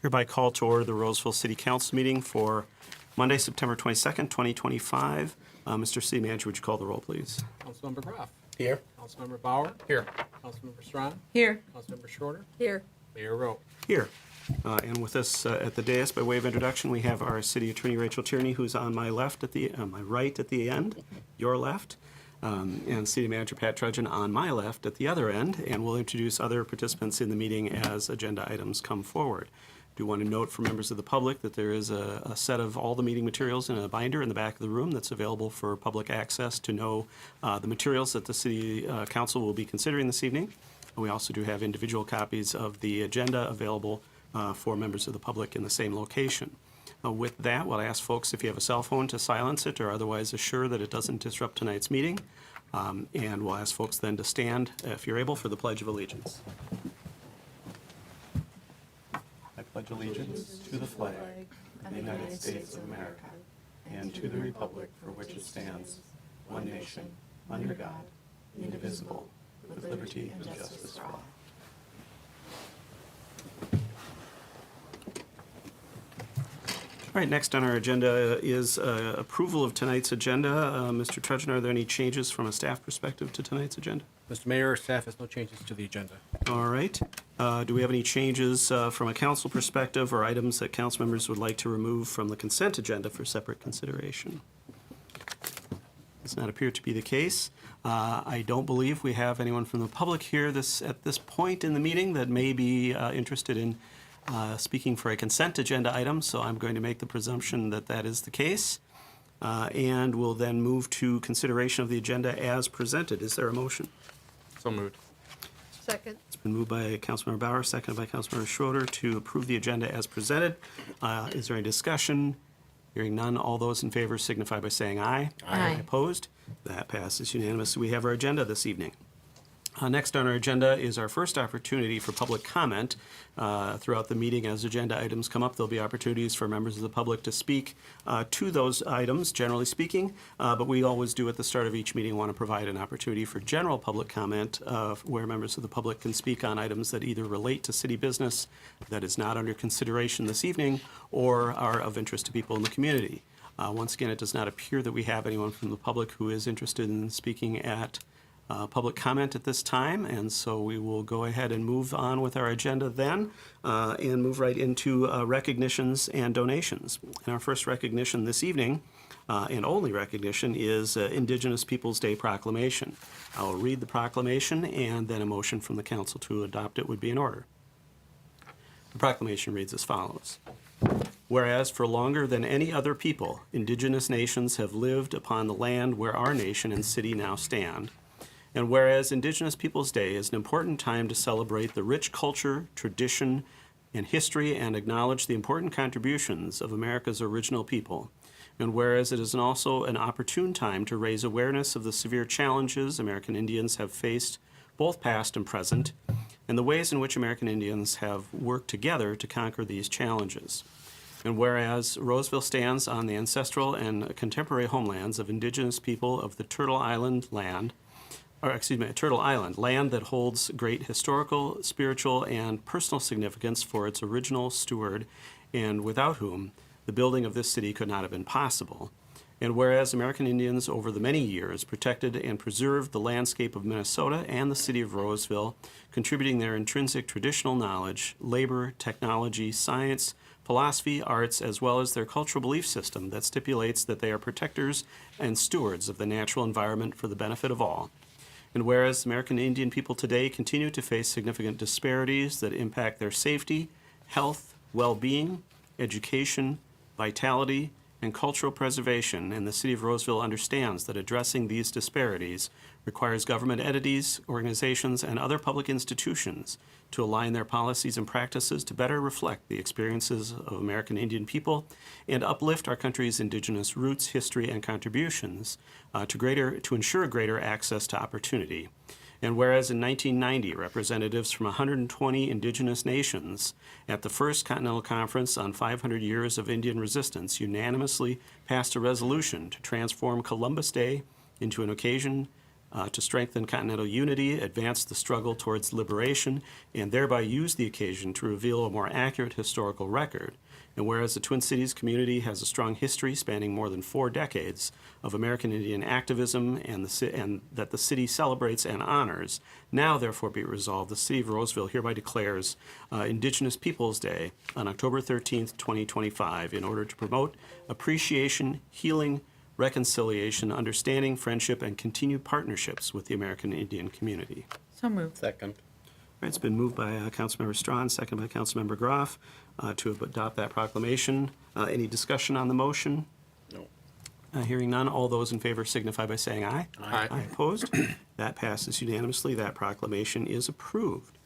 Hereby call to order the Roseville City Council meeting for Monday, September 22nd, 2025. Mr. City Manager, would you call the roll, please? Councilmember Graff. Here. Councilmember Bauer. Here. Councilmember Strawn. Here. Councilmember Schroeder. Here. Mayor Rowe. Here. And with us at the dais, by way of introduction, we have our City Attorney Rachel Tierney, who's on my left my right at the end, your left, and City Manager Pat Trudgeon on my left at the other end, and we'll introduce other participants in the meeting as agenda items come forward. I do want to note for members of the public that there is a set of all the meeting materials in a binder in the back of the room that's available for public access to know the materials that the City Council will be considering this evening. We also do have individual copies of the agenda available for members of the public in the same location. With that, we'll ask folks if you have a cell phone to silence it or otherwise assure that it doesn't disrupt tonight's meeting. And we'll ask folks then to stand, if you're able, for the Pledge of Allegiance. I pledge allegiance to the flag of the United States of America and to the republic for which it stands, one nation, under God, indivisible, with liberty and justice for all. All right, next on our agenda is approval of tonight's agenda. Mr. Trudgeon, are there any changes from a staff perspective to tonight's agenda? Mr. Mayor, staff has no changes to the agenda. All right. Do we have any changes from a council perspective or items that council members would like to remove from the consent agenda for separate consideration? Does not appear to be the case. I don't believe we have anyone from the public here at this point in the meeting that may be interested in speaking for a consent agenda item, so I'm going to make the presumption that that is the case. And we'll then move to consideration of the agenda as presented. Is there a motion? So moved. Second. It's been moved by Councilmember Bauer, seconded by Councilmember Schroeder to approve the agenda as presented. Is there any discussion? Hearing none, all those in favor signify by saying aye. Aye. Opposed? That passes unanimously. We have our agenda this evening. Next on our agenda is our first opportunity for public comment. Throughout the meeting, as agenda items come up, there'll be opportunities for members of the public to speak to those items, generally speaking. But we always do at the start of each meeting want to provide an opportunity for general public comment where members of the public can speak on items that either relate to city business that is not under consideration this evening or are of interest to people in the community. Once again, it does not appear that we have anyone from the public who is interested in speaking at public comment at this time, and so we will go ahead and move on with our agenda then and move right into recognitions and donations. And our first recognition this evening, and only recognition, is Indigenous Peoples Day proclamation. I will read the proclamation and then a motion from the council to adopt it would be in order. The proclamation reads as follows. Whereas for longer than any other people, Indigenous nations have lived upon the land where our nation and city now stand, and whereas Indigenous Peoples Day is an important time to celebrate the rich culture, tradition, and history and acknowledge the important contributions of America's original people, and whereas it is also an opportune time to raise awareness of the severe challenges American Indians have faced, both past and present, and the ways in which American Indians have worked together to conquer these challenges. And whereas Roseville stands on the ancestral and contemporary homelands of Indigenous people of the Turtle Island, land that holds great historical, spiritual, and personal significance for its original steward, and without whom the building of this city could not have been possible. And whereas American Indians over the many years protected and preserved the landscape of Minnesota and the city of Roseville, contributing their intrinsic traditional knowledge, labor, technology, science, philosophy, arts, as well as their cultural belief system that stipulates that they are protectors and stewards of the natural environment for the benefit of all. And whereas American Indian people today continue to face significant disparities that impact their safety, health, well-being, education, vitality, and cultural preservation, and the City of Roseville understands that addressing these disparities requires government entities, organizations, and other public institutions to align their policies and practices to better reflect the experiences of American Indian people and uplift our country's indigenous roots, history, and contributions to ensure greater access to opportunity. And whereas in 1990, representatives from 120 indigenous nations at the First Continental Conference on 500 Years of Indian Resistance unanimously passed a resolution to transform Columbus Day into an occasion to strengthen continental unity, advance the struggle towards liberation, and thereby use the occasion to reveal a more accurate historical record. And whereas the Twin Cities community has a strong history spanning more than 4 decades of American Indian activism and that the city celebrates and honors, now therefore be it resolved, the City of Roseville hereby declares Indigenous Peoples Day on October 13th, 2025, in order to promote appreciation, healing, reconciliation, understanding, friendship, and continued partnerships with the American Indian community. So moved. Second. All right, it's been moved by Councilmember Strawn, second by Councilmember Groff, to adopt that proclamation. Any discussion on the motion? No. Hearing none, all those in favor signify by saying aye. Aye. Opposed? That passes unanimously. That proclamation is approved.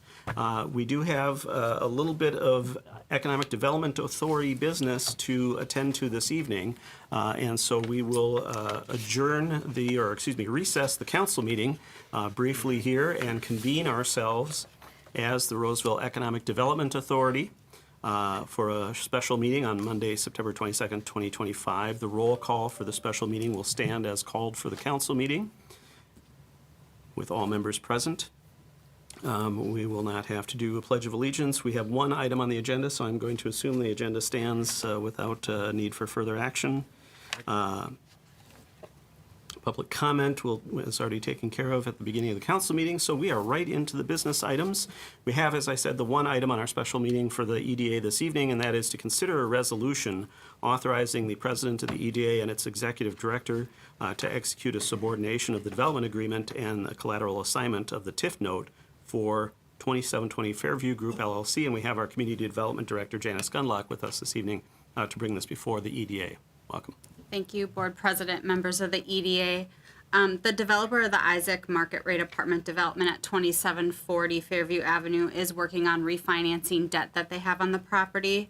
We do have a little bit of Economic Development Authority business to attend to this evening, and so we will recess the council meeting briefly here and convene ourselves as the Roseville Economic Development Authority for a special meeting on Monday, September 22nd, 2025. The roll call for the special meeting will stand as called for the council meeting with all members present. We will not have to do a Pledge of Allegiance. We have one item on the agenda, so I'm going to assume the agenda stands without need for further action. Public comment is already taken care of at the beginning of the council meeting, so we are right into the business items. We have, as I said, the one item on our special meeting for the EDA this evening, and that is to consider a resolution authorizing the president of the EDA and its executive director to execute a subordination of the development agreement and a collateral assignment of the TIF note for 2720 Fairview Group LLC, and we have our Community Development Director, Janice Gunlock, with us this evening to bring this before the EDA. Welcome. Thank you, Board President, members of the EDA. The developer of the Isaac Market Rate Apartment Development at 2740 Fairview Avenue is working on refinancing debt that they have on the property.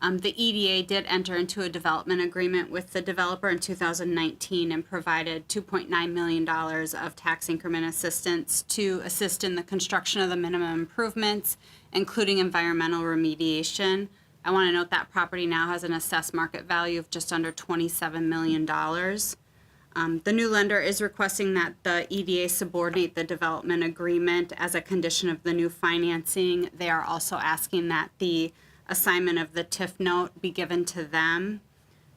The EDA did enter into a development agreement with the developer in 2019 and provided $2.9 million of tax increment assistance to assist in the construction of the minimum improvements, including environmental remediation. I want to note that property now has an assessed market value of just under $27 million. The new lender is requesting that the EDA subordinate the development agreement as a condition of the new financing. They are also asking that the assignment of the TIF note be given to them.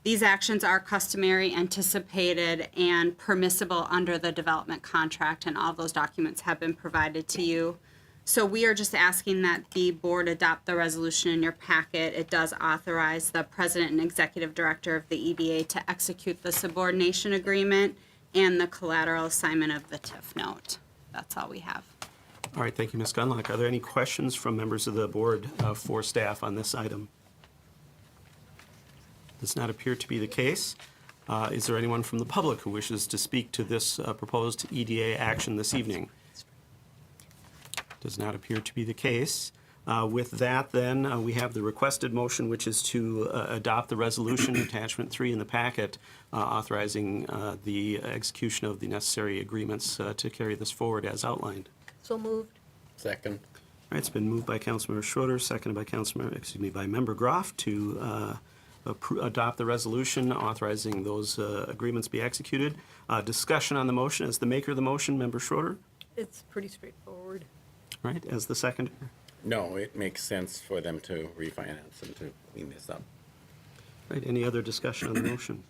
These actions are customary, anticipated, and permissible under the development contract, and all those documents have been provided to you. So we are just asking that the board adopt the resolution in your packet. It does authorize the president and executive director of the EDA to execute the subordination agreement and the collateral assignment of the TIF note. That's all we have. All right, thank you, Ms. Gunlock. Are there any questions from members of the board for staff on this item? Does not appear to be the case. Is there anyone from the public who wishes to speak to this proposed EDA action this evening? Does not appear to be the case. With that, then, we have the requested motion, which is to adopt the resolution, attachment 3 in the packet, authorizing the execution of the necessary agreements to carry this forward as outlined. So moved. Second. All right, it's been moved by Councilmember Schroeder, seconded by Member Groff to adopt the resolution authorizing those agreements be executed. Discussion on the motion. As the maker of the motion, Member Schroeder. It's pretty straightforward. All right, as the seconder. No, it makes sense for them to refinance and to clean this up. All right, any other discussion on the motion?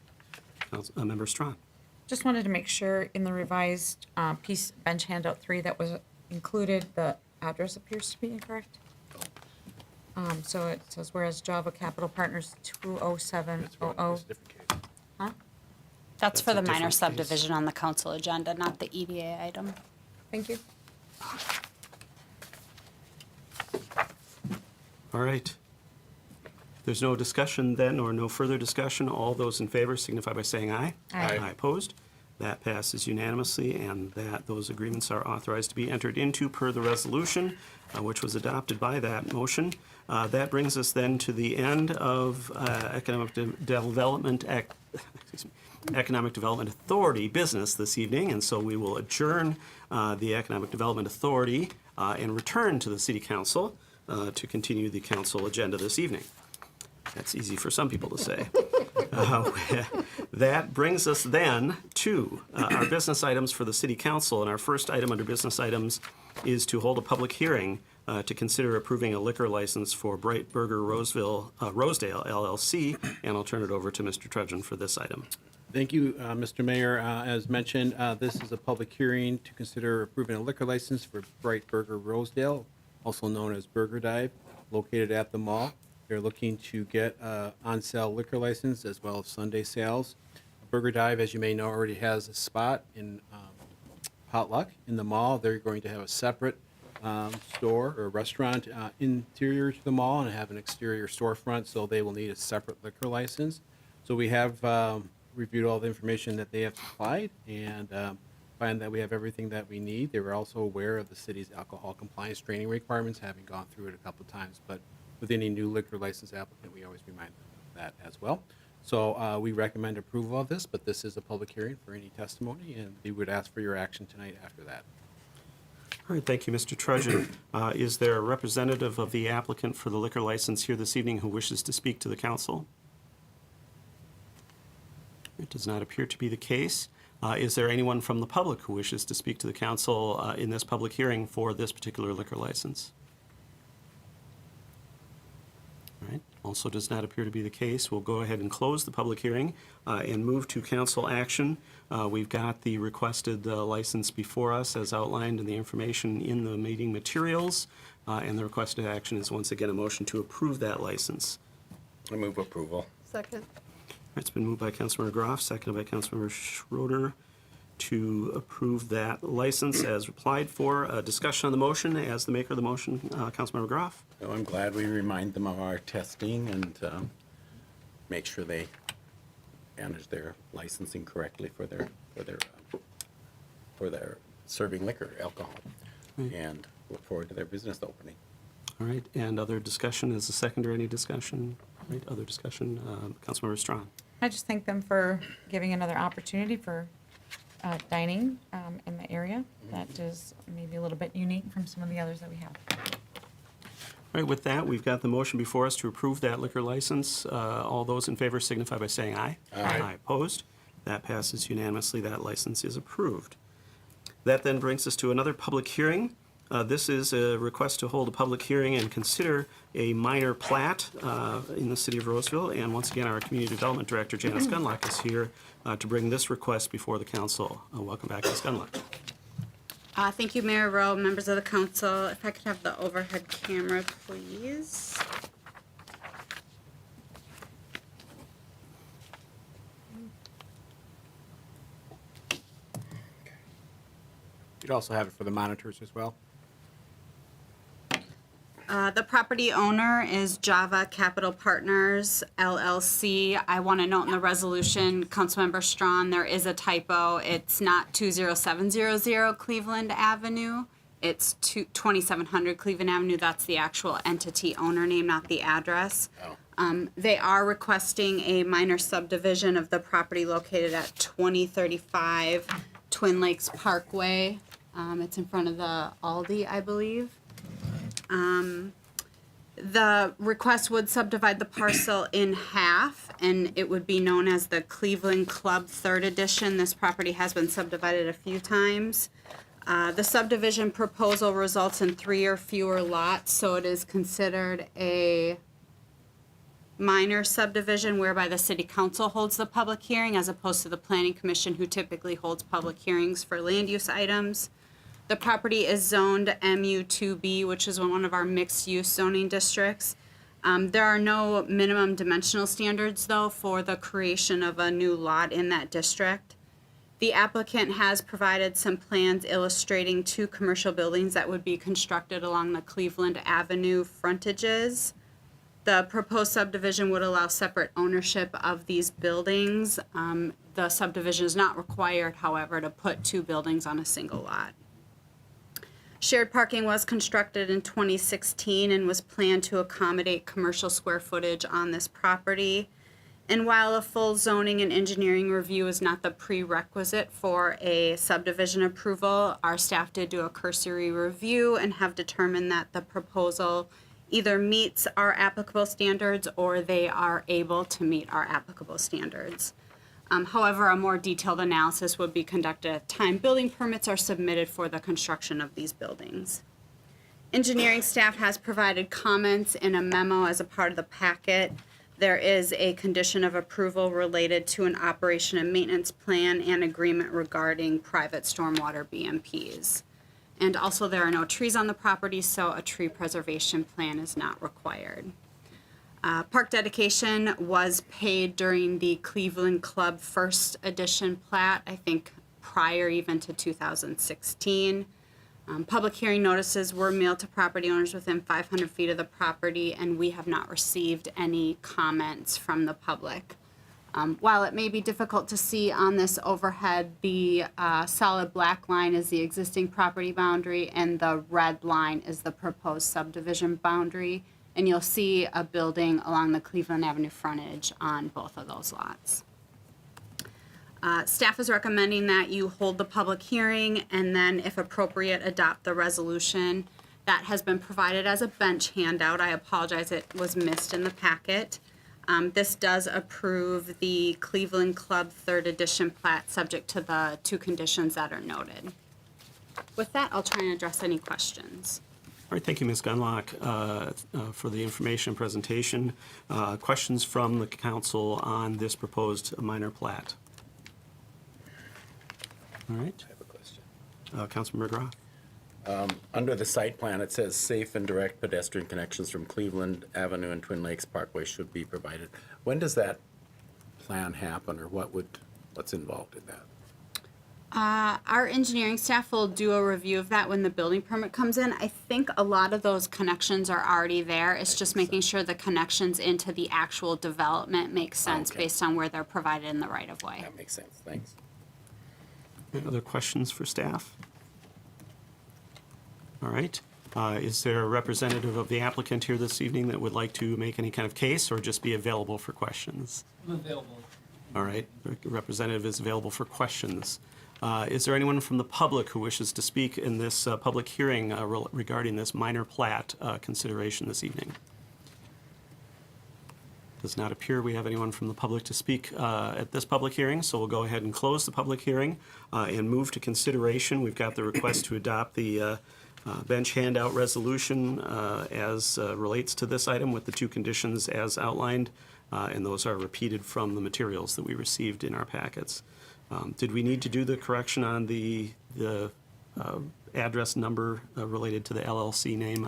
Member Strawn. Just wanted to make sure in the revised piece, bench handout 3 that was included, the address appears to be incorrect. So it says, whereas Java Capital Partners 20700. Huh? That's for a the minor different case. subdivision on the council agenda, not the EDA item. Thank you. All right. There's no discussion then, or no further discussion. All those in favor signify by saying aye. Aye. Aye opposed. That passes unanimously, and those agreements are authorized to be entered into per the resolution, which was adopted by that motion. That brings us then to the end of Economic Development Authority business this evening, and so we will adjourn the Economic Development Authority and return to the City Council to continue the council agenda this evening. That's easy for some people to say. That brings us then to our business items for the city council. And our first item under business items is to hold a public hearing to consider approving a liquor license for Bright Burger Rosedale LLC. And I'll turn it over to Mr. Trudgeon for this item. Thank you, Mr. Mayor. As mentioned, this is a public hearing to consider approving a liquor license for Bright Burger Rosedale, also known as Burger Dive, located at the mall. They're looking to get on-sale liquor license as well as Sunday sales. Burger Dive, as you may know, already has a spot in Potluck in the mall. They're going to have a separate store or restaurant interior to the mall and have an exterior storefront, so they will need a separate liquor license. So we have reviewed all the information that they have supplied and find that we have everything that we need. They were also aware of the city's alcohol compliance training requirements, having gone through it a couple of times, but with any new liquor license applicant, we always remind them of that as well. So we recommend approval of this, but this is a public hearing for any testimony, and we would ask for your action tonight after that. All right, thank you, Mr. Trudgeon. Is there a representative of the applicant for the liquor license here this evening who wishes to speak to the council? It does not appear to be the case. Is there anyone from the public who wishes to speak to the council in this public hearing for this particular liquor license? All right, also does not appear to be the case. We'll go ahead and close the public hearing and move to council action. We've got the requested license before us as outlined in the information in the meeting materials, and the requested action is once again a motion to approve that license. I move approval. Second. It's been moved by Councilmember Groff, seconded by Councilmember Schroeder to approve that license as applied for. Discussion on the motion. As the maker of the motion, Councilmember Groff. So I'm glad we remind them of our testing and make sure they manage their licensing correctly for their serving liquor, alcohol, and look forward to their business opening. All right, and other discussion, is the second or any discussion? All right, other discussion, Councilmember Strawn. I just thank them for giving another opportunity for dining in the area. That is maybe a little bit unique from some of the others that we have. All right, with that, we've got the motion before us to approve that liquor license. All those in favor signify by saying aye. Aye. Opposed? That passes unanimously. That license is approved. That then brings us to another public hearing. This is a request to hold a public hearing and consider a minor plat in the city of Roseville. And once again, our Community Development Director, Janice Gunlock, is here to bring this request before the council. Welcome back, Ms. Gunlock. Thank you, Mayor Rowe, members of the council. If I could have the overhead camera, please. You'd also have it for the monitors as well. The property owner is Java Capital Partners, LLC. I want to note in the resolution, Councilmember Strawn, there is a typo. It's not 20700 Cleveland Avenue. It's 2700 Cleveland Avenue. That's the actual entity owner name, not the address. They are requesting a minor subdivision of the property located at 2035 Twin Lakes Parkway. It's in front of the Aldi, I believe. The request would subdivide the parcel in half, and it would be known as the Cleveland Club Third Edition. This property has been subdivided a few times. The subdivision proposal results in 3 or fewer lots, so it is considered a minor subdivision whereby the city council holds the public hearing as opposed to the planning commission, who typically holds public hearings for land use items. The property is zoned MU2B, which is one of our mixed-use zoning districts. There are no minimum dimensional standards, though, for the creation of a new lot in that district. The applicant has provided some plans illustrating 2 commercial buildings that would be constructed along the Cleveland Avenue frontages. The proposed subdivision would allow separate ownership of these buildings. The subdivision is not required, however, to put 2 buildings on a single lot. Shared parking was constructed in 2016 and was planned to accommodate commercial square footage on this property. And while a full zoning and engineering review is not the prerequisite for a subdivision approval, our staff did do a cursory review and have determined that the proposal either meets our applicable standards or they are able to meet our applicable standards. However, a more detailed analysis would be conducted at the time building permits are submitted for the construction of these buildings. Engineering staff has provided comments in a memo as a part of the packet. There is a condition of approval related to an operation and maintenance plan and agreement regarding private stormwater BMPs. And also, there are no trees on the property, so a tree preservation plan is not required. Park dedication was paid during the Cleveland Club First Edition plat, I think prior even to 2016. Public hearing notices were mailed to property owners within 500 feet of the property, and we have not received any comments from the public. While it may be difficult to see on this overhead, the solid black line is the existing property boundary, and the red line is the proposed subdivision boundary. And you'll see a building along the Cleveland Avenue frontage on both of those lots. Staff is recommending that you hold the public hearing and then, if appropriate, adopt the resolution. That has been provided as a bench handout. I apologize, it was missed in the packet. This does approve the Cleveland Club Third Edition plat, subject to the 2 conditions that are noted. With that, I'll try and address any questions. All right, thank you, Ms. Gunlock, for the information presentation. Questions from the council on this proposed minor plat? All right. I have a question. Councilman McGraw. Under the site plan, it says safe and direct pedestrian connections from Cleveland Avenue and Twin Lakes Parkway should be provided. When does that plan happen, or what's involved in that? Our engineering staff will do a review of that when the building permit comes in. I think a lot of those connections are already there. It's just making sure the connections into the actual development make sense Okay. based on where they're provided in the right of way. That makes sense, thanks. Any other questions for staff? All right. Is there a representative of the applicant here this evening that would like to make any kind of case or just be available for questions? I'm available. All right. Representative is available for questions. Is there anyone from the public who wishes to speak in this public hearing regarding this minor plat consideration this evening? Does not appear we have anyone from the public to speak at this public hearing, so we'll go ahead and close the public hearing and move to consideration. We've got the request to adopt the bench handout resolution as relates to this item with the 2 conditions as outlined, and those are repeated from the materials that we received in our packets. Did we need to do the correction on the address number related to the LLC name?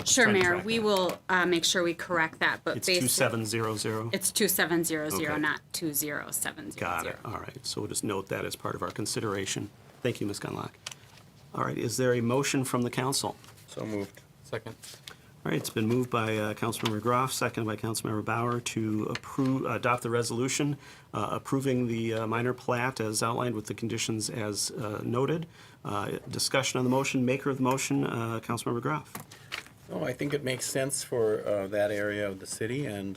Sure, trying to Mayor, track we that. will make sure we correct that, but It's basically. 2700? It's 2700, Okay. not 20700. Got it. All right. So we'll just note that as part of our consideration. Thank you, Ms. Gunlock. All right. Is there a motion from the council? So moved. Second. All right. It's been moved by Councilmember McGrath, seconded by Councilmember Bauer to adopt the resolution approving the minor plat as outlined with the conditions as noted. Discussion on the motion. Maker of the motion, Councilmember McGrath. Oh, I think it makes sense for that area of the city, and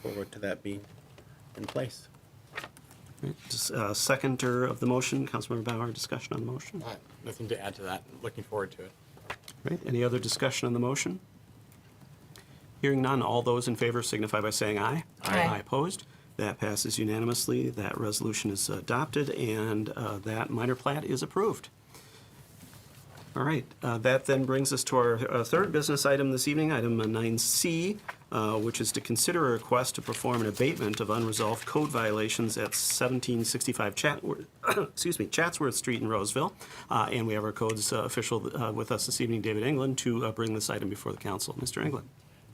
forward to that being in place. Seconder of the motion, Councilmember Bauer. Discussion on the motion. Nothing to add to that. Looking forward to it. Right. Any other discussion on the motion? Hearing none, all those in favor signify by saying aye. Aye. Opposed? That passes unanimously. That resolution is adopted, and that minor plat is approved. All right. That then brings us to our third business item this evening, item 9C, which is to consider a request to perform an abatement of unresolved code violations at 1765 Chatsworth Street in Roseville. And we have our codes official with us this evening, David England, to bring this item before the council. Mr. England.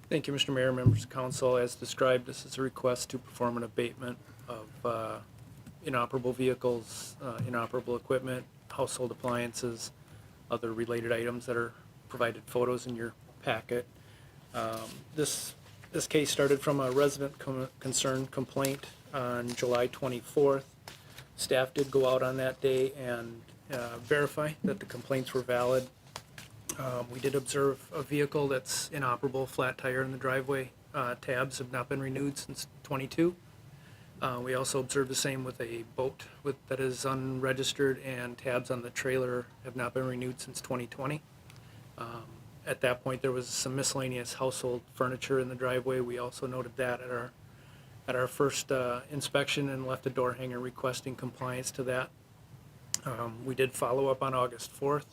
Thank you, Mr. Mayor, members of council. As described, this is a request to perform an abatement of inoperable vehicles, inoperable equipment, household appliances, other related items that are provided photos in your packet. This case started from a resident concern complaint on July 24th. Staff did go out on that day and verify that the complaints were valid. We did observe a vehicle that's inoperable, flat tire in the driveway. Tabs have not been renewed since '22. We also observed the same with a boat that is unregistered, and tabs on the trailer have not been renewed since 2020. At that point, there was some miscellaneous household furniture in the driveway. We also noted that at our first inspection and left a door hanger requesting compliance to that. We did follow up on August 4th.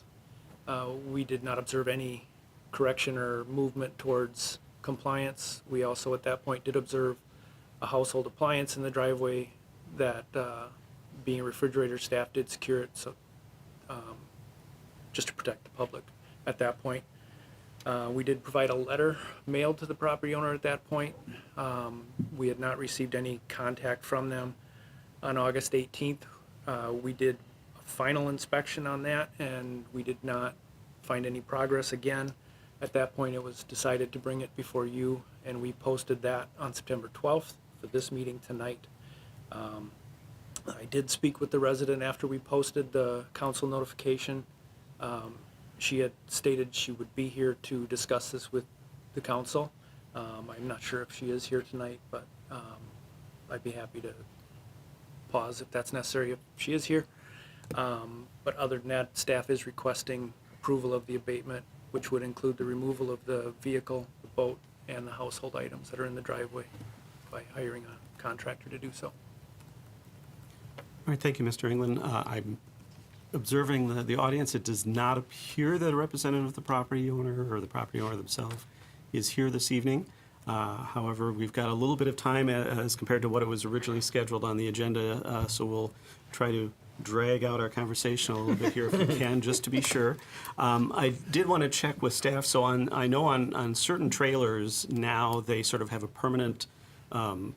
We did not observe any correction or movement towards compliance. We also, at that point, did observe a household appliance in the driveway that, being a refrigerator, staff did secure it, so, just to protect the public at that point. We did provide a letter mailed to the property owner at that point. We had not received any contact from them. On August 18th, we did a final inspection on that, and we did not find any progress again. At that point, it was decided to bring it before you, and we posted that on September 12th for this meeting tonight. I did speak with the resident after we posted the council notification. She had stated she would be here to discuss this with the council. I'm not sure if she is here tonight, but I'd be happy to pause if that's necessary if she is here. But other than that, staff is requesting approval of the abatement, which would include the removal of the vehicle, the boat, and the household items that are in the driveway by hiring a contractor to do so. All right, thank you, Mr. England. I'm observing the audience. It does not appear that a representative of the property owner or the property owner themselves is here this evening. However, we've got a little bit of time as compared to what it was originally scheduled on the agenda, so we'll try to drag out our conversation a little bit here if we can, just to be sure. I did want to check with staff. So I know on certain trailers now they sort of have a permanent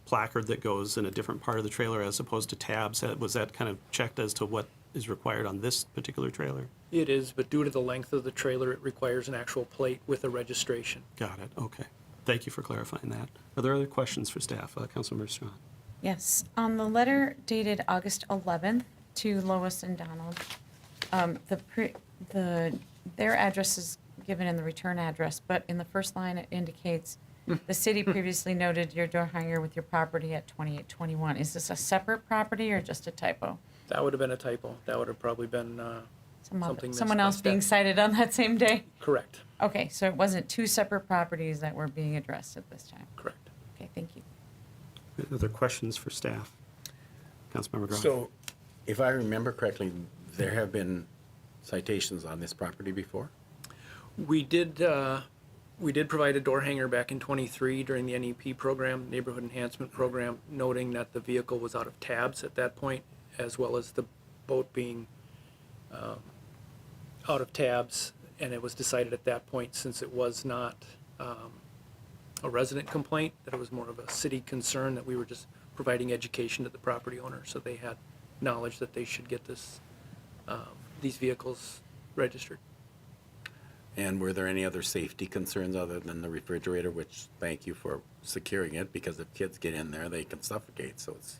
placard that goes in a different part of the trailer as opposed to tabs. Was that kind of checked as to what is required on this particular trailer? It is, but due to the length of the trailer, it requires an actual plate with a registration. Got it. Okay. Thank you for clarifying that. Are there other questions for staff? Councilmember Strawn. Yes, on the letter dated August 11th to Lois and Donald, their address is given in the return address, but in the first line it indicates, the city previously noted your door hanger with your property at 2821. Is this a separate property or just a typo? That would have been a typo. That would have probably been something missed Someone by else being staff. cited on that same day? Correct, Okay, so it wasn't two separate properties that were being addressed at this time? correct. Okay, thank you. Other questions for staff? Councilmember Groff. So, if I remember correctly, there have been citations on this property before? We did provide a door hanger back in '23 during the NEP program, Neighborhood Enhancement Program, noting that the vehicle was out of tabs at that point, as well as the boat being out of tabs. And it was decided at that point, since it was not a resident complaint, that it was more of a city concern, that we were just providing education to the property owner, so they had knowledge that they should get these vehicles registered. And were there any other safety concerns other than the refrigerator, which, thank you for securing it, because if kids get in there, they can suffocate, so it's,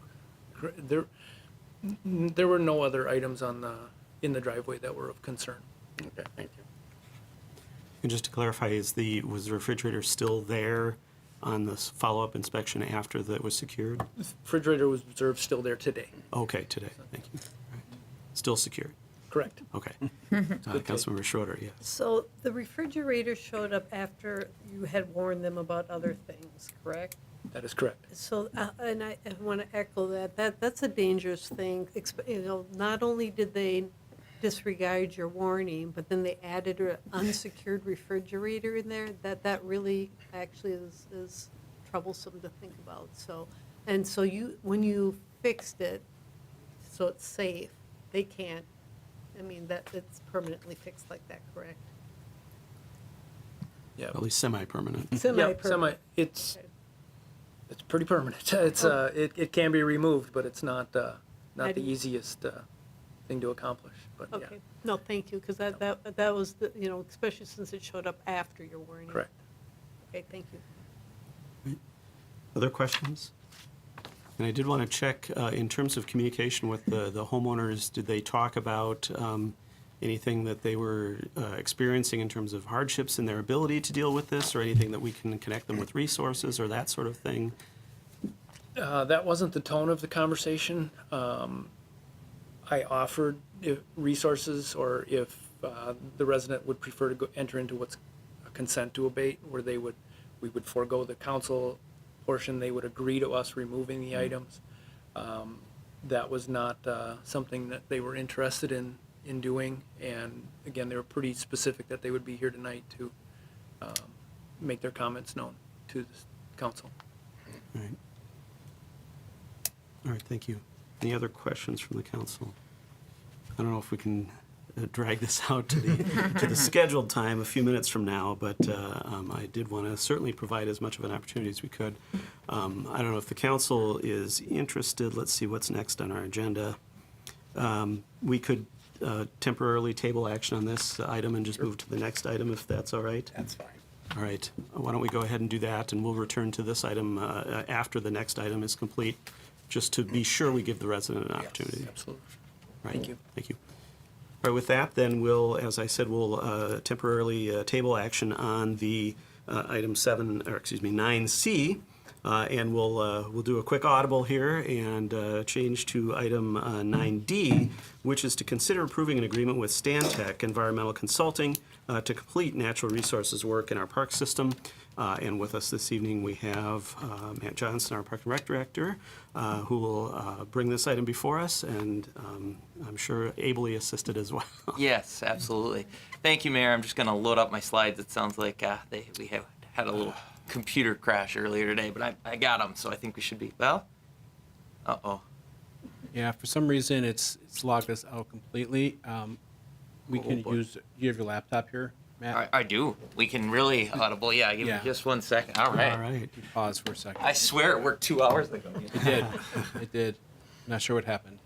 There were no other items in the driveway that were of concern. okay, thank you. And just to clarify, was the refrigerator still there on this follow-up inspection after that was secured? The refrigerator was observed still there today. Okay, today. Thank you. All right. Still secured. Correct. Okay. Councilmember Schroeder, yes. So the refrigerator showed up after you had warned them about other things, correct? That is correct. So, and I want to echo that's a dangerous thing. Not only did they disregard your warning, but then they added an unsecured refrigerator in there. That really actually is troublesome to think about. So, and so when you fixed it, so it's safe, they can't, that it's permanently fixed like that, correct? Yeah. At least semi-permanent. Yep, Semi-permanent. It's pretty permanent. It can be removed, but it's not the easiest thing to accomplish. But yeah, Okay, no, thank you, because that was, especially since it showed up after your warning. correct. Okay, thank you. Other questions? And I did want to check, in terms of communication with the homeowners, did they talk about anything that they were experiencing in terms of hardships in their ability to deal with this, or anything that we can connect them with resources or that sort of thing? That wasn't the tone of the conversation. I offered resources, or if the resident would prefer to enter into what's consent to abate, where we would forego the council portion, they would agree to us removing the items. That was not something that they were interested in doing, and again, they were pretty specific that they would be here tonight to make their comments known to the council. All right. All right, thank you. Any other questions from the council? I don't know if we can drag this out to the scheduled time a few minutes from now, but I did want to certainly provide as much of an opportunity as we could. I don't know if the council is interested. Let's see what's next on our agenda. We could temporarily table action on this item and just move to the next item, if that's all right. That's fine. All right. Why don't we go ahead and do that, and we'll return to this item after the next item is complete, just to be sure we give the resident an opportunity. Absolutely. Right. Thank you. Thank you. All right, with that, then we'll, as I said, we'll temporarily table action on the item 9C, and we'll do a quick audible here and change to item 9D, which is to consider approving an agreement with Stantec Environmental Consulting to complete natural resources work in our park system. And with us this evening, we have Matt Johnson, our Park and Rec Director, who will bring this item before us, and I'm sure ably assisted as well. Yes, absolutely. Thank you, Mayor. I'm just going to load up my slides. It sounds like we have had a little computer crash earlier today, but I got them, so I think we should be, well, uh-oh. Yeah, for some reason, it's logged us out completely. We can boy. use, you have your laptop here, Matt? I do. We can really audible. Yeah, give Yeah. me just 1 second. All right. All right. Pause for a second. I swear it worked 2 hours ago. It did. It did. Not sure what happened.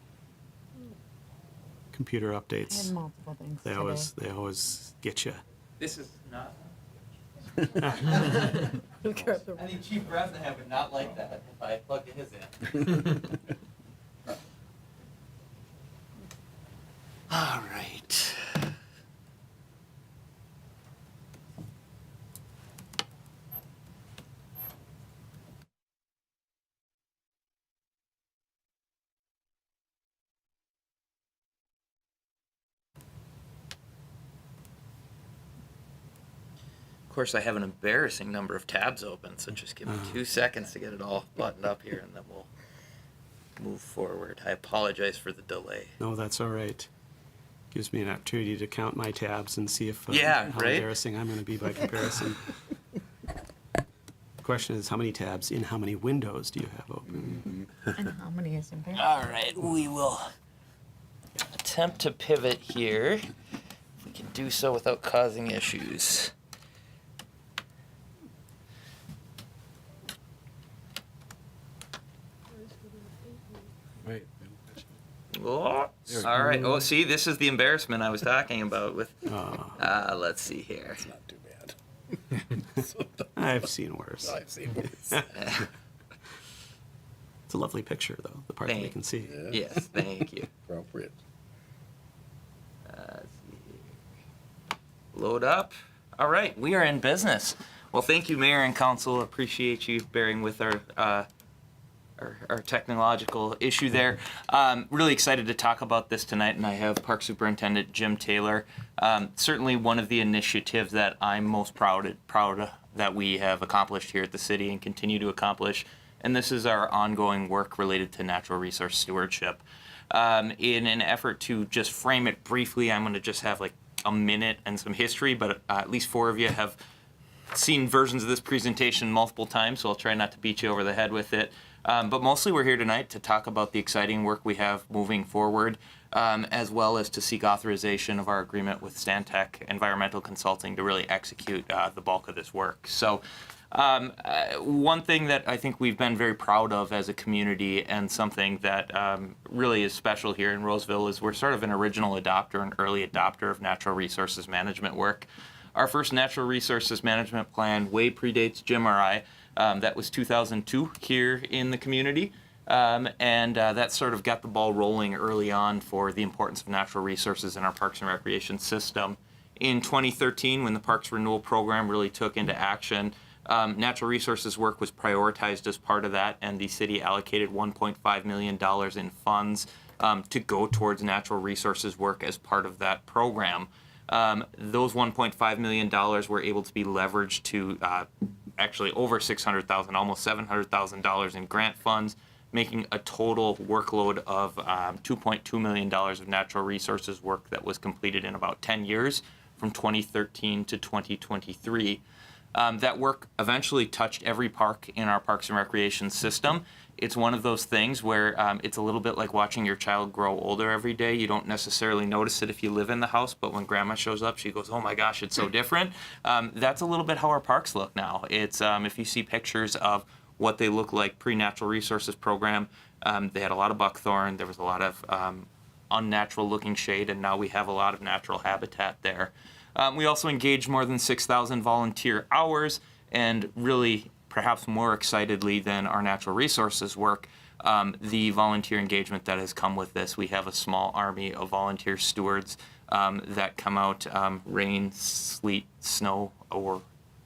Computer I had updates. multiple things They today. always get you. This is not. Look at the- I think Chief Bresnahan would not like that if I plugged his in. All right. Of course, I have an embarrassing number of tabs open, so just give me 2 seconds to get it all buttoned up here, and then we'll move forward. I apologize for the delay. No, that's all right. Gives me an opportunity to count my tabs and see if Yeah, how right? embarrassing I'm going to be by comparison. The question is, how many tabs in how many windows do you have open? And how many is embarrassing? All right, we will attempt to pivot here. If we can do so without causing issues. Wait. Oh, all right. Oh, see, this is the embarrassment I was talking about with, let's see here. It's not too bad. I've seen worse. I've seen worse. It's a lovely picture, though, the part that we Thank can see. Yes, thank you. Appropriate. Let's see here. Load up. All right, we are in business. Well, thank you, Mayor and Council. Appreciate you bearing with our technological issue there. Really excited to talk about this tonight, and I have Park Superintendent Jim Taylor. Certainly one of the initiatives that I'm most proud that we have accomplished here at the city and continue to accomplish, and this is our ongoing work related to natural resource stewardship. In an effort to just frame it briefly, I'm going to just have like a minute and some history, but at least 4 of you have seen versions of this presentation multiple times, so I'll try not to beat you over the head with it. But mostly we're here tonight to talk about the exciting work we have moving forward, as well as to seek authorization of our agreement with Stantec Environmental Consulting to really execute the bulk of this work. So one thing that I think we've been very proud of as a community, and something that really is special here in Roseville, is we're sort of an original adopter, an early adopter of natural resources management work. Our first natural resources management plan way predates Jim or I. That was 2002 here in the community, and that sort of got the ball rolling early on for the importance of natural resources in our parks and recreation system. In 2013, when the Parks Renewal Program really took into action, natural resources work was prioritized as part of that, and the city allocated $1.5 million in funds to go towards natural resources work as part of that program. Those $1.5 million were able to be leveraged to actually over $600,000, almost $700,000 in grant funds, making a total workload of $2.2 million of natural resources work that was completed in about 10 years, from 2013 to 2023. That work eventually touched every park in our Parks and Recreation system. It's one of those things where it's a little bit like watching your child grow older every day. You don't necessarily notice it if you live in the house, but when grandma shows up, she goes, oh my gosh, it's so different. That's a little bit how our parks look now. It's if you see pictures of what they look like pre-natural resources program, they had a lot of buckthorn, there was a lot of unnatural looking shade, and now we have a lot of natural habitat there. We also engaged more than 6,000 volunteer hours, and really, perhaps more excitedly than our natural resources work, the volunteer engagement that has come with this. We have a small army of volunteer stewards that come out, rain, sleet, snow, or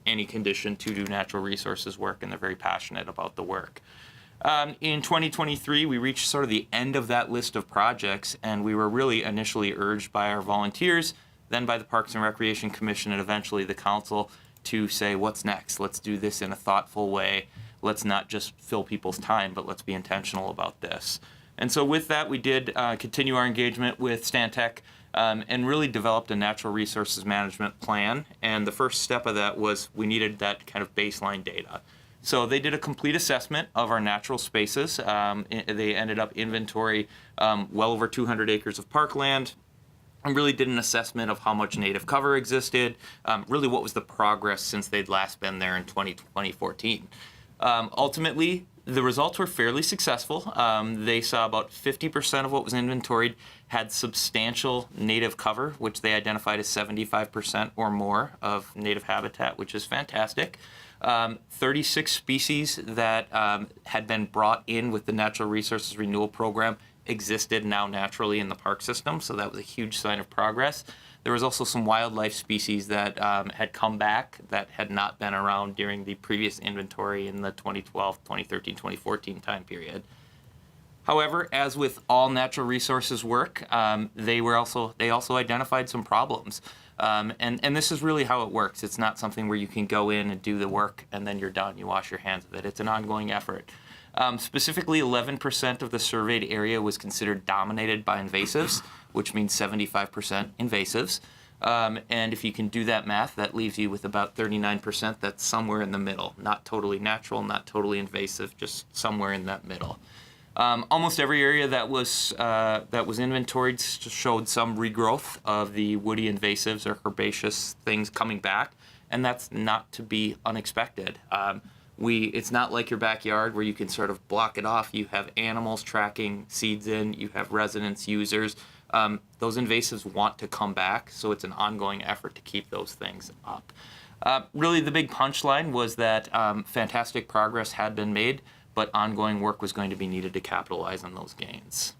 any condition to do natural resources work, and they're very passionate about the work. In 2023, we reached sort of the end of that list of projects, and we were really initially urged by our volunteers, then by the Parks and Recreation Commission, and eventually the council, to say, what's next? Let's do this in a thoughtful way. Let's not just fill people's time, but let's be intentional about this. And so with that, we did continue our engagement with Stantec and really developed a natural resources management plan. And the first step of that was we needed that kind of baseline data. So they did a complete assessment of our natural spaces. They ended up inventory well over 200 acres of parkland, and really did an assessment of how much native cover existed, really what was the progress since they'd last been there in 2014. Ultimately, the results were fairly successful. They saw about 50% of what was inventoried had substantial native cover, which they identified as 75% or more of native habitat, which is fantastic. 36 species that had been brought in with the Natural Resources Renewal Program existed now naturally in the park system, so that was a huge sign of progress. There was also some wildlife species that had come back that had not been around during the previous inventory in the 2012, 2013, 2014 time period. However, as with all natural resources work, they also identified some problems. And this is really how it works. It's not something where you can go in and do the work and then you're done, you wash your hands of it. It's an ongoing effort. Specifically, 11% of the surveyed area was considered dominated by invasives, which means 75% invasives. And if you can do that math, that leaves you with about 39% that's somewhere in the middle. Not totally natural, not totally invasive, just somewhere in that middle. Almost every area that was inventoried showed some regrowth of the woody invasives or herbaceous things coming back, and that's not to be unexpected. It's not like your backyard where you can sort of block it off. You have animals tracking seeds in, you have residents, users. Those invasives want to come back, so it's an ongoing effort to keep those things up. Really, the big punchline was that fantastic progress had been made, but ongoing work was going to be needed to capitalize on those gains.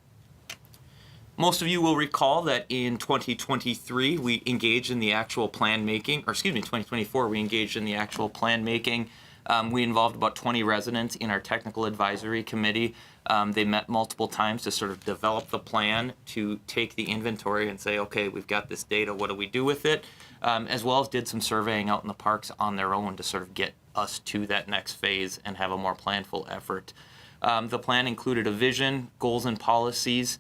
Most of you will recall that in 2023, we engaged in the actual plan making, or excuse me, 2024, we engaged in the actual plan making. We involved about 20 residents in our technical advisory committee. They met multiple times to sort of develop the plan to take the inventory and say, okay, we've got this data, what do we do with it? As well as did some surveying out in the parks on their own to sort of get us to that next phase and have a more planful effort. The plan included a vision, goals and policies,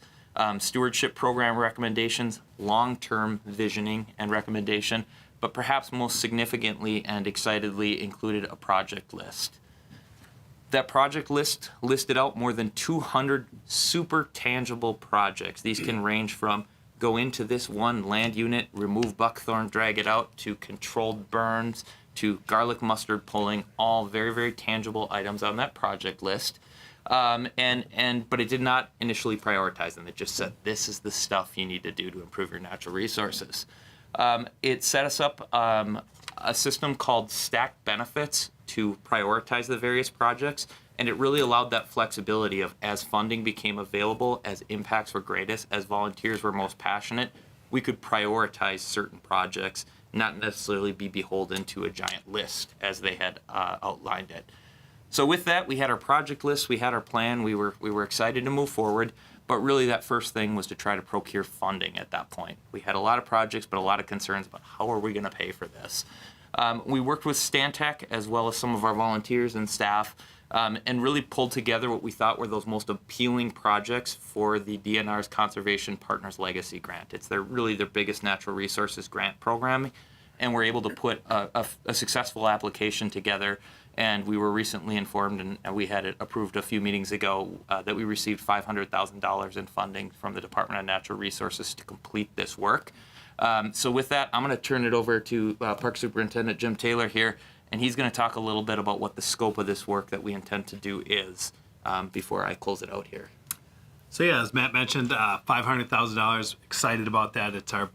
stewardship program recommendations, long-term visioning and recommendation, but perhaps most significantly and excitedly included a project list. That project list listed out more than 200 super tangible projects. These can range from go into this one land unit, remove buckthorn, drag it out, to controlled burns, to garlic mustard pulling, all very, very tangible items on that project list. But it did not initially prioritize them. It just said, this is the stuff you need to do to improve your natural resources. It set us up a system called stacked benefits to prioritize the various projects, and it really allowed that flexibility of, as funding became available, as impacts were greatest, as volunteers were most passionate, we could prioritize certain projects, not necessarily be beholden to a giant list as they had outlined it. So with that, we had our project list, we had our plan, we were excited to move forward, But really, that first thing was to try to procure funding at that point. We had a lot of projects, but a lot of concerns about how are we going to pay for this. We worked with Stantec as well as some of our volunteers and staff, and really pulled together what we thought were those most appealing projects for the DNR's Conservation Partners Legacy Grant. It's really their biggest natural resources grant program, and we're able to put a successful application together. And we were recently informed, and we had it approved a few meetings ago, that we received $500,000 in funding from the Department of Natural Resources to complete this work. So with that, I'm going to turn it over to Park Superintendent Jim Taylor here, and he's going to talk a little bit about what the scope of this work that we intend to do is, before I close it out here. So yeah, as Matt mentioned, $500,000. Excited about that. It's our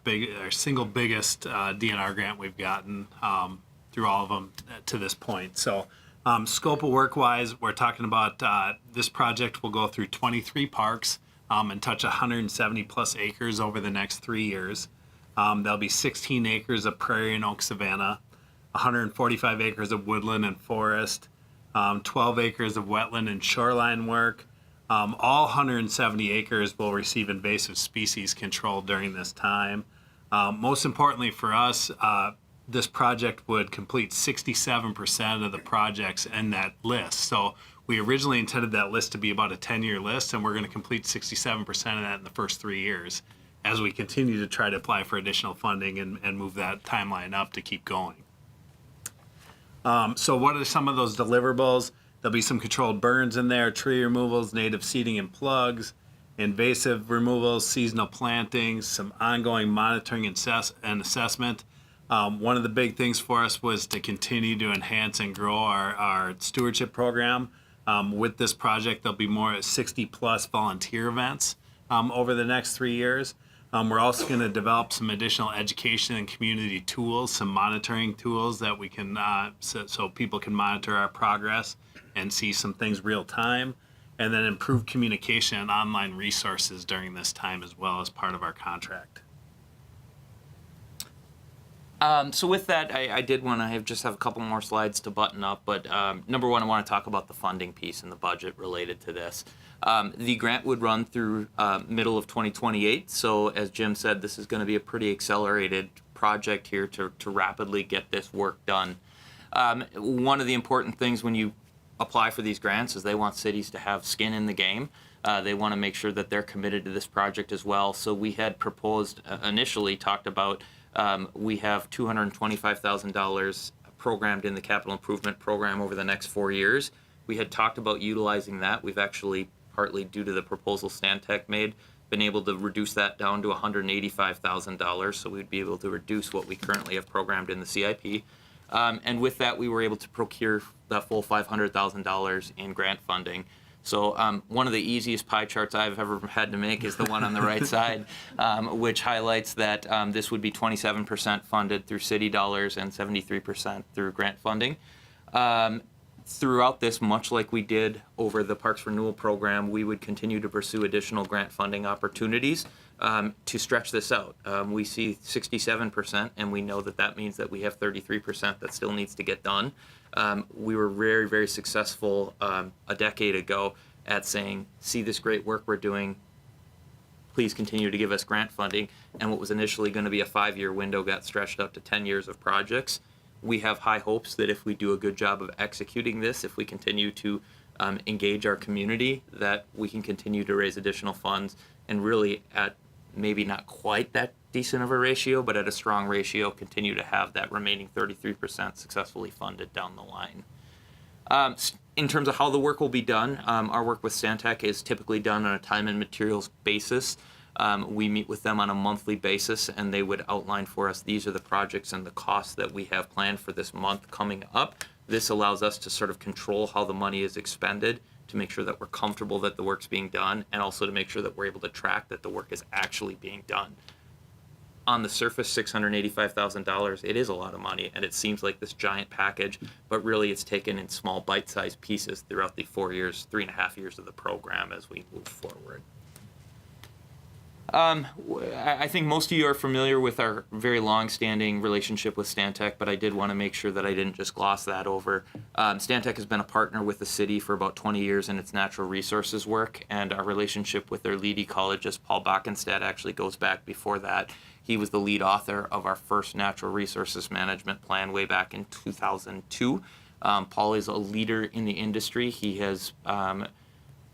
single biggest DNR grant we've gotten through all of them to this point. So scope of work wise, we're talking about this project will go through 23 parks and touch 170 plus acres over the next 3 years. There'll be 16 acres of prairie and oak savanna, 145 acres of woodland and forest, 12 acres of wetland and shoreline work. All 170 acres will receive invasive species control during this time. Most importantly for us, this project would complete 67% of the projects in that list. So we originally intended that list to be about a 10-year list, and we're going to complete 67% of that in the first 3 years as we continue to try to apply for additional funding and move that timeline up to keep going. So what are some of those deliverables? There'll be some controlled burns in there, tree removals, native seeding and plugs, invasive removals, seasonal plantings, some ongoing monitoring and assessment. One of the big things for us was to continue to enhance and grow our stewardship program. With this project, there'll be more 60 plus volunteer events over the next 3 years. We're also going to develop some additional education and community tools, some monitoring tools that we can, so people can monitor our progress and see some things real time, and then improve communication and online resources during this time as well as part of our contract. So with that, I did want to just have a couple more slides to button up, but number one, I want to talk about the funding piece and the budget related to this. The grant would run through middle of 2028, so as Jim said, this is going to be a pretty accelerated project here to rapidly get this work done. One of the important things when you apply for these grants is they want cities to have skin in the game. They want to make sure that they're committed to this project as well. So we had proposed, initially talked about, we have $225,000 programmed in the capital improvement program over the next 4 years. We had talked about utilizing that. We've actually, partly due to the proposal Stantec made, been able to reduce that down to $185,000. So we'd be able to reduce what we currently have programmed in the CIP. And with that, we were able to procure that full $500,000 in grant funding. So one of the easiest pie charts I've ever had to make is the one on the right side, which highlights that this would be 27% funded through city dollars and 73% through grant funding. Throughout this, much like we did over the Parks Renewal Program, we would continue to pursue additional grant funding opportunities to stretch this out. We see 67%, and we know that that means that we have 33% that still needs to get done. We were very, very successful a decade ago at saying, see this great work we're doing, please continue to give us grant funding. And what was initially going to be a 5-year window got stretched out to 10 years of projects. We have high hopes that if we do a good job of executing this, if we continue to engage our community, that we can continue to raise additional funds and really at maybe not quite that decent of a ratio, but at a strong ratio, continue to have that remaining 33% successfully funded down the line. In terms of how the work will be done, our work with Stantec is typically done on a time and materials basis. We meet with them on a monthly basis, and they would outline for us, these are the projects and the costs that we have planned for this month coming up. This allows us to sort of control how the money is expended, to make sure that we're comfortable that the work's being done, and also to make sure that we're able to track that the work is actually being done. On the surface, $685,000, it is a lot of money, and it seems like this giant package, but really it's taken in small bite-sized pieces throughout the 4 years, 3.5 years of the program as we move forward. I think most of you are familiar with our very long-standing relationship with Stantec, but I did want to make sure that I didn't just gloss that over. Stantec has been a partner with the city for about 20 years in its natural resources work, and our relationship with their lead ecologist, Paul Backenstad, actually goes back before that. He was the lead author of our first natural resources management plan way back in 2002. Paul is a leader in the industry. He has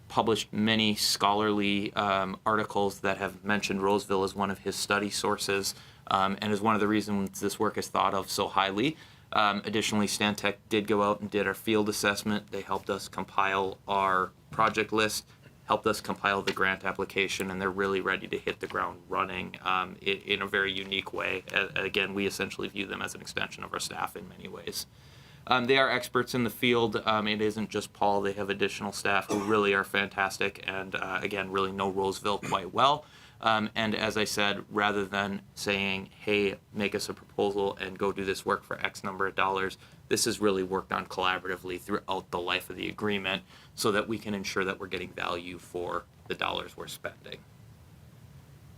published many scholarly articles that have mentioned Roseville as one of his study sources, and is one of the reasons this work is thought of so highly. Additionally, Stantec did go out and did our field assessment. They helped us compile our project list, helped us compile the grant application, and they're really ready to hit the ground running in a very unique way. Again, we essentially view them as an extension of our staff in many ways. They are experts in the field. It isn't just Paul. They have additional staff who really are fantastic and, again, really know Roseville quite well. And as I said, rather than saying, hey, make us a proposal and go do this work for X number of dollars, this is really worked on collaboratively throughout the life of the agreement so that we can ensure that we're getting value for the dollars we're spending.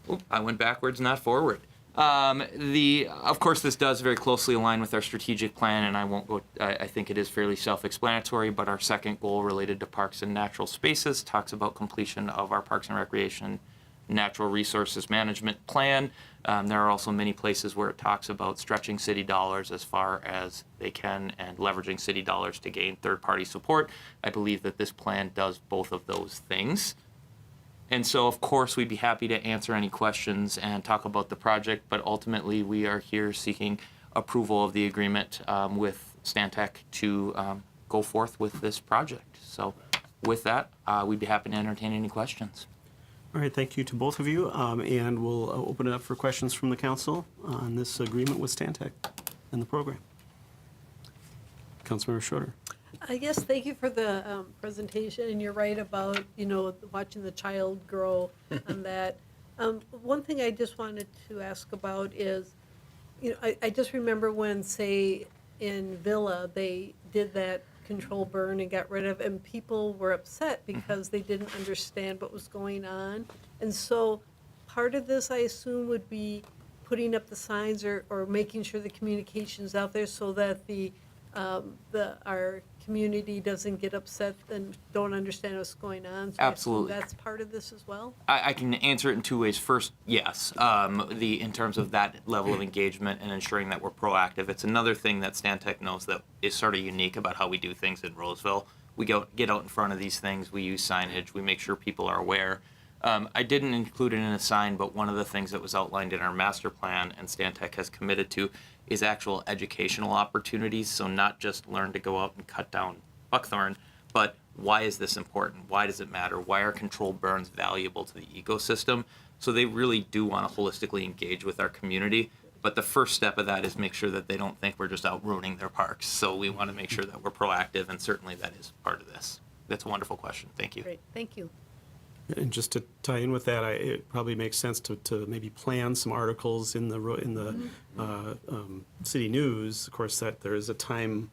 Oop, I went backwards, not forward. Of course, this does very closely align with our strategic plan, and I won't go, I think it is fairly self-explanatory, but our second goal related to parks and natural spaces talks about completion of our Parks and Recreation Natural Resources Management Plan. There are also many places where it talks about stretching city dollars as far as they can and leveraging city dollars to gain third-party support. I believe that this plan does both of those things. And so, of course, we'd be happy to answer any questions and talk about the project, but ultimately we are here seeking approval of the agreement with Stantec to go forth with this project. So with that, we'd be happy to entertain any questions. All right, thank you to both of you, and we'll open it up for questions from the council on this agreement with Stantec and the program. Councilmember Schroeder. Yes, thank you for the presentation, and you're right about, watching the child grow on that. One thing I just wanted to ask about is, I just remember when, say, in Villa, they did that control burn and got rid of, and people were upset because they didn't understand what was going on. And so part of this, I assume, would be putting up the signs or making sure the communication's out there so that our community doesn't get upset and don't understand what's going on. So Absolutely. I assume that's part of this as well? I can answer it in two ways. First, yes, in terms of that level of engagement and ensuring that we're proactive. It's another thing that Stantec knows that is sort of unique about how we do things in Roseville. We get out in front of these things. We use signage. We make sure people are aware. I didn't include it in a sign, but one of the things that was outlined in our master plan and Stantec has committed to is actual educational opportunities. So not just learn to go out and cut down buckthorn, but why is this important? Why does it matter? Why are controlled burns valuable to the ecosystem? So they really do want to holistically engage with our community. But the first step of that is make sure that they don't think we're just out ruining their parks. So we want to make sure that we're proactive, and certainly that is part of this. That's a wonderful question. Thank you. Great, thank you. And just to tie in with that, it probably makes sense to maybe plan some articles in the city news. Of course, that there is a time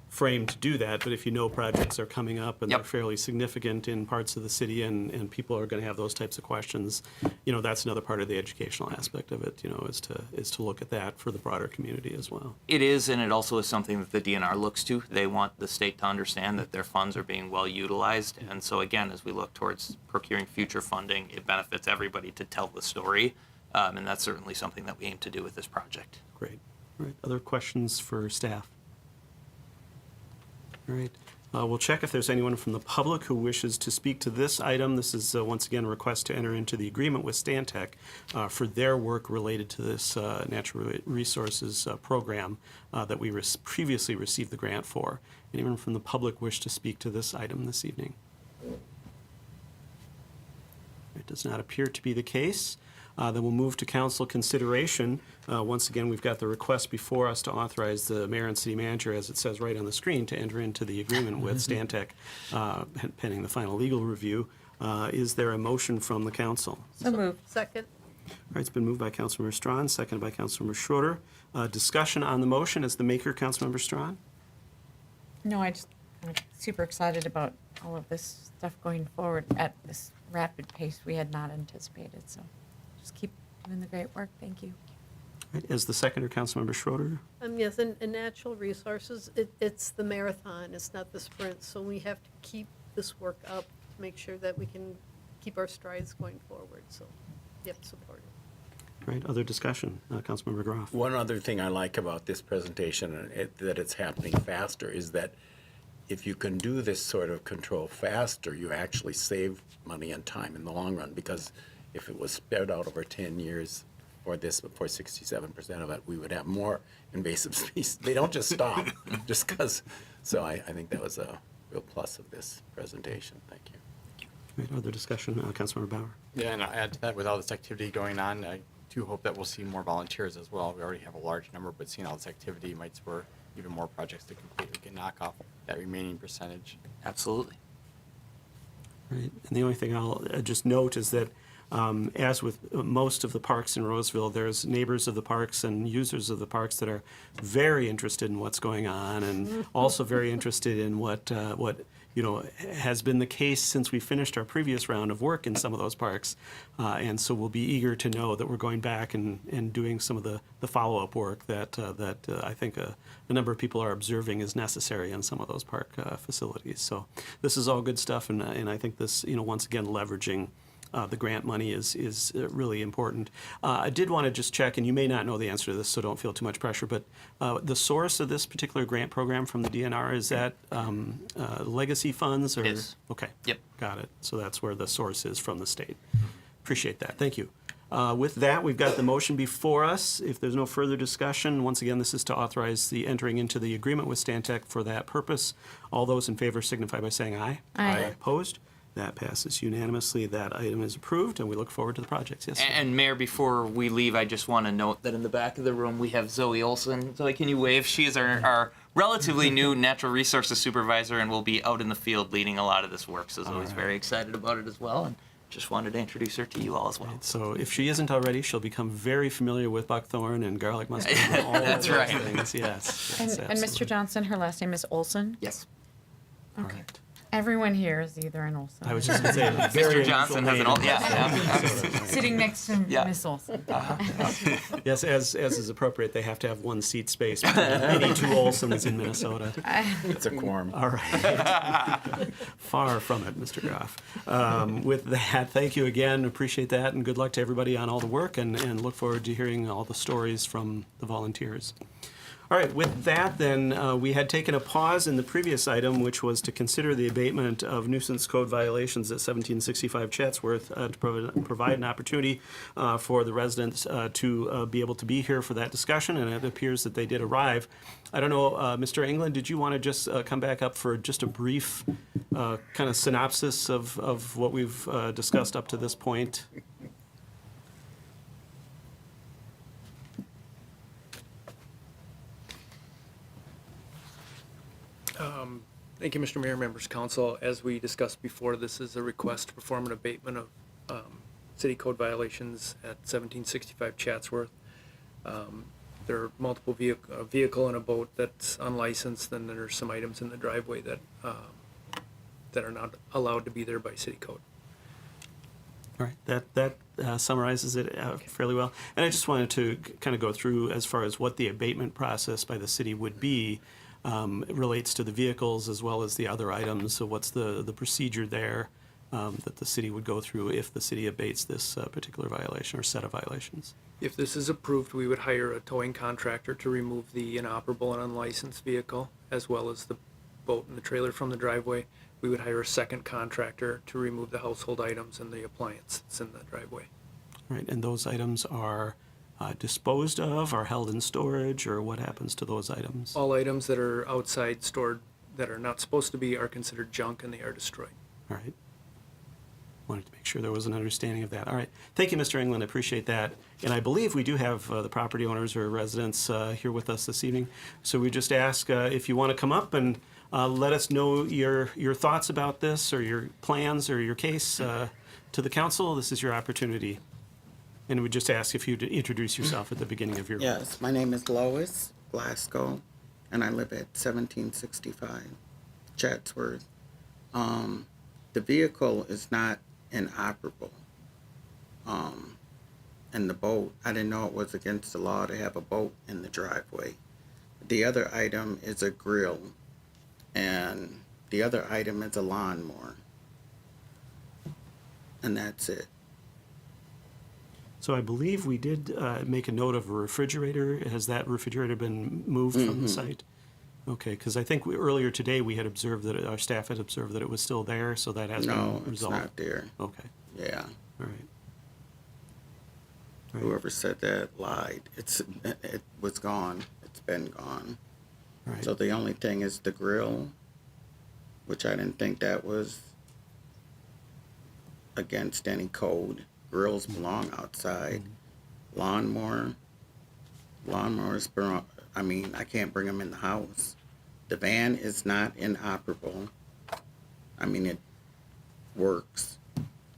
frame to do that, but if you know projects are coming up and Yep. they're fairly significant in parts of the city and people are going to have those types of questions, that's another part of the educational aspect of it, is to look at that for the broader community as well. It is, and it also is something that the DNR looks to. They want the state to understand that their funds are being well utilized. And so again, as we look towards procuring future funding, it benefits everybody to tell the story. And that's certainly something that we aim to do with this project. Great. All right. Other questions for staff? All right. We'll check if there's anyone from the public who wishes to speak to this item. This is, once again, a request to enter into the agreement with Stantec for their work related to this natural resources program that we previously received the grant for. Anyone from the public wish to speak to this item this evening? It does not appear to be the case. Then we'll move to council consideration. Once again, we've got the request before us to authorize the mayor and city manager, as it says right on the screen, to enter into the agreement with Stantec pending the final legal review. Is there a motion from the council? So moved. Second? All right, it's been moved by Councilmember Strawn, seconded by Councilmember Schroeder. Discussion on the motion. As the maker, Councilmember Strawn? No, I'm super excited about all of this stuff going forward at this rapid pace we had not anticipated, so just keep doing the great work. Thank you. Right, as the seconder, Councilmember Schroeder. Yes, and natural resources, it's the marathon, it's not the sprint, so we have to keep this work up, to make sure that we can keep our strides going forward, so, yep, support it. Right, other discussion, Councilmember Groff. One other thing I like about this presentation, that it's happening faster, is that if you can do this sort of control faster, you actually save money and time in the long run, because if it was spread out over 10 years for 67% of it, we would have more invasive species. They don't just stop just because. So I think that was a real plus of this presentation. Thank you. Right, other discussion, Councilmember Bauer. Yeah, and I'll add to that, with all this activity going on, I do hope that we'll see more volunteers as well. We already have a large number, but seeing all this activity might spur even more projects to complete. We can knock off that remaining percentage. Absolutely. Right, and the only thing I'll just note is that as with most of the parks in Roseville, there's neighbors of the parks and users of the parks that are very interested in what's going on, and also very interested in what has been the case since we finished our previous round of work in some of those parks, and so we'll be eager to know that we're going back and doing some of the follow-up work that I think a number of people are observing is necessary in some of those park facilities. So this is all good stuff, and I think this, once again, leveraging the grant money is really important. I did want to just check, and you may not know the answer to this, so don't feel too much pressure, but the source of this particular grant program from the DNR, is that legacy funds? Or? It is. Okay. Yep. Got it. So that's where the source is from the state. Appreciate that. Thank you. With that, we've got the motion before us. If there's no further discussion, once again, this is to authorize the entering into the agreement with Stantec for that purpose. All those in favor signify by saying aye. Aye. Opposed? That passes unanimously. That item is approved, and we look forward to the projects. Yes, sir. And Mayor, before we leave, I just want to note that in the back of the room we have Zoe Olson. Zoe, can you wave? She is our relatively new natural resources supervisor and will be out in the field leading a lot of this work. So Zoe's very excited about it as well, and just wanted to introduce her to you all as well. So if she isn't already, she'll become very familiar with buckthorn and garlic mustard and all That's of those right. things. Yes. And, yes, and Mr. absolutely. Johnson, her last name is Olson. Yes. All Okay. right. Everyone here is either an Olson. I was just going to say, very Mr. Johnson has an unusual old, name. yeah. Sitting next to Yeah. Miss Olson. Yes, as is appropriate, they have to have one seat space between any two Olsons in Minnesota. It's a quorum. All right. Far from it, Mr. Groff. With that, thank you again. Appreciate that, and good luck to everybody on all the work, and look forward to hearing all the stories from the volunteers. All right, with that, then, we had taken a pause in the previous item, which was to consider the abatement of nuisance code violations at 1765 Chatsworth, to provide an opportunity for the residents to be able to be here for that discussion, and it appears that they did arrive. I don't know, Mr. England, did you want to just come back up for just a brief kind of synopsis of what we've discussed up to this point? Thank you, Mr. Mayor, members of council. As we discussed before, this is a request to perform an abatement of city code violations at 1765 Chatsworth. There are multiple vehicle and a boat that's unlicensed, and then there's some items in the driveway that are not allowed to be there by city code. All right, that summarizes it fairly well. And I just wanted to kind of go through as far as what the abatement process by the city would be. It relates to the vehicles as well as the other items. So what's the procedure there that the city would go through if the city abates this particular violation or set of violations? If this is approved, we would hire a towing contractor to remove the inoperable and unlicensed vehicle, as well as the boat and the trailer from the driveway. We would hire a second contractor to remove the household items and the appliance that's in the driveway. All right, and those items are disposed of, or held in storage, or what happens to those items? All items that are outside stored that are not supposed to be are considered junk and they are destroyed. All right. Wanted to make sure there was an understanding of that. All right. Thank you, Mr. England. I appreciate that. And I believe we do have the property owners or residents here with us this evening. So we just ask if you want to come up and let us know your thoughts about this or your plans or your case to the council. This is your opportunity. And we just ask if you'd introduce yourself at the beginning of your... Yes, my name is Lois Glasgow, and I live at 1765 Chatsworth. The vehicle is not inoperable. and the boat, I didn't know it was against the law to have a boat in the driveway. The other item is a grill, and the other item is a lawnmower. And that's it. So I believe we did make a note of a refrigerator. Has that refrigerator been moved from the site? Okay, because I think earlier today we had observed that, our staff had observed that it was still there, so that has No, been it's resolved. not there. Okay, Yeah. all right. Right. Whoever said that lied. It was gone. It's been gone. All right. So the only thing is the grill, which I didn't think that was against any code. Grills belong outside. Lawnmowers, I mean, I can't bring them in the house. The van is not inoperable. I mean, it works.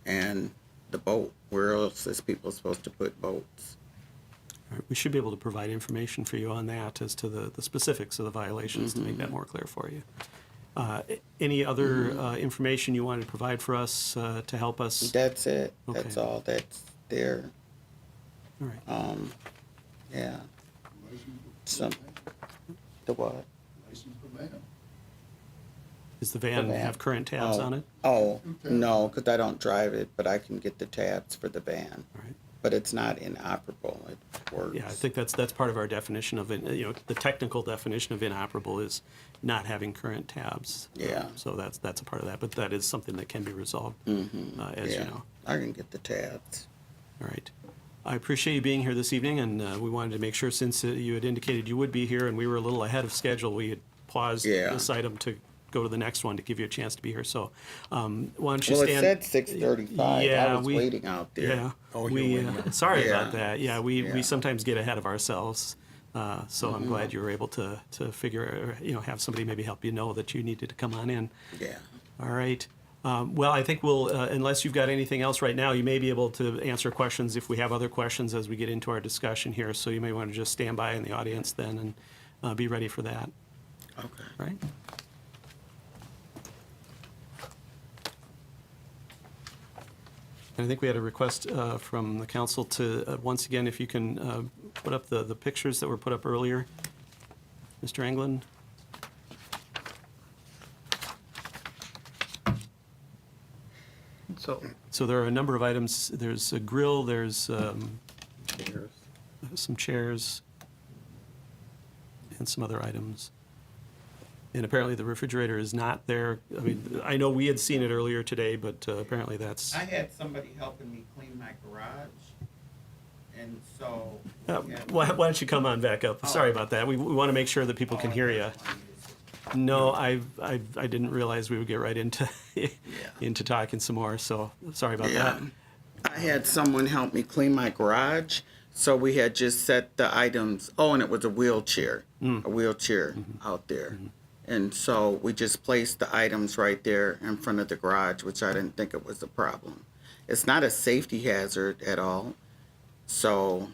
And the boat, where else is people supposed to put boats? All right, we should be able to provide information for you on that as to the specifics of the violations to make that more clear for you. Any other information you wanted to provide for us to help us? That's it. Okay. That's all that's there. All right. Yeah. Some, the what? Does the van The van. have current tabs on it? Oh, no, because I don't drive it, but I can get the tabs for the van. All right. But it's not inoperable. It works. Yeah, I think that's part of our definition of it. You know, the technical definition of inoperable is not having current tabs. Yeah. So that's a part of that, but that is something that can be resolved, as you Yeah, know. I can get the tabs. All right. I appreciate you being here this evening, and we wanted to make sure, since you had indicated you would be here and we were a little ahead of schedule, we had paused Yeah. this item to go to the next one to give you a chance to be here. So why don't you Well, it stand? said 6:35. Yeah, I was waiting out there. Yeah. Oh, you're we, waiting. sorry Yeah. about that. Yeah, we Yeah. sometimes get ahead of ourselves. So I'm glad you were able to figure, have somebody maybe help you know that you needed to come on in. Yeah. All right. Well, I think we'll, unless you've got anything else right now, you may be able to answer questions if we have other questions as we get into our discussion here. So you may want to just stand by in the audience then and be ready for that. Okay. All right? And I think we had a request from the council to, once again, if you can put up the pictures that were put up earlier. Mr. Anglin? So there are a number of items. There's a grill, there's some chairs, and some other items. And apparently the refrigerator is not there. I mean, I know we had seen it earlier today, but apparently that's... I had somebody helping me clean my garage, and so. Why don't you come on back up? Sorry about that. We want to make sure that people can hear you. No, I didn't realize we would get right into into talking some more, so sorry about Yeah. that. I had someone help me clean my garage, so we had just set the items. Oh, and it was a wheelchair out there. And so we just placed the items right there in front of the garage, which I didn't think it was a problem. It's not a safety hazard at all, so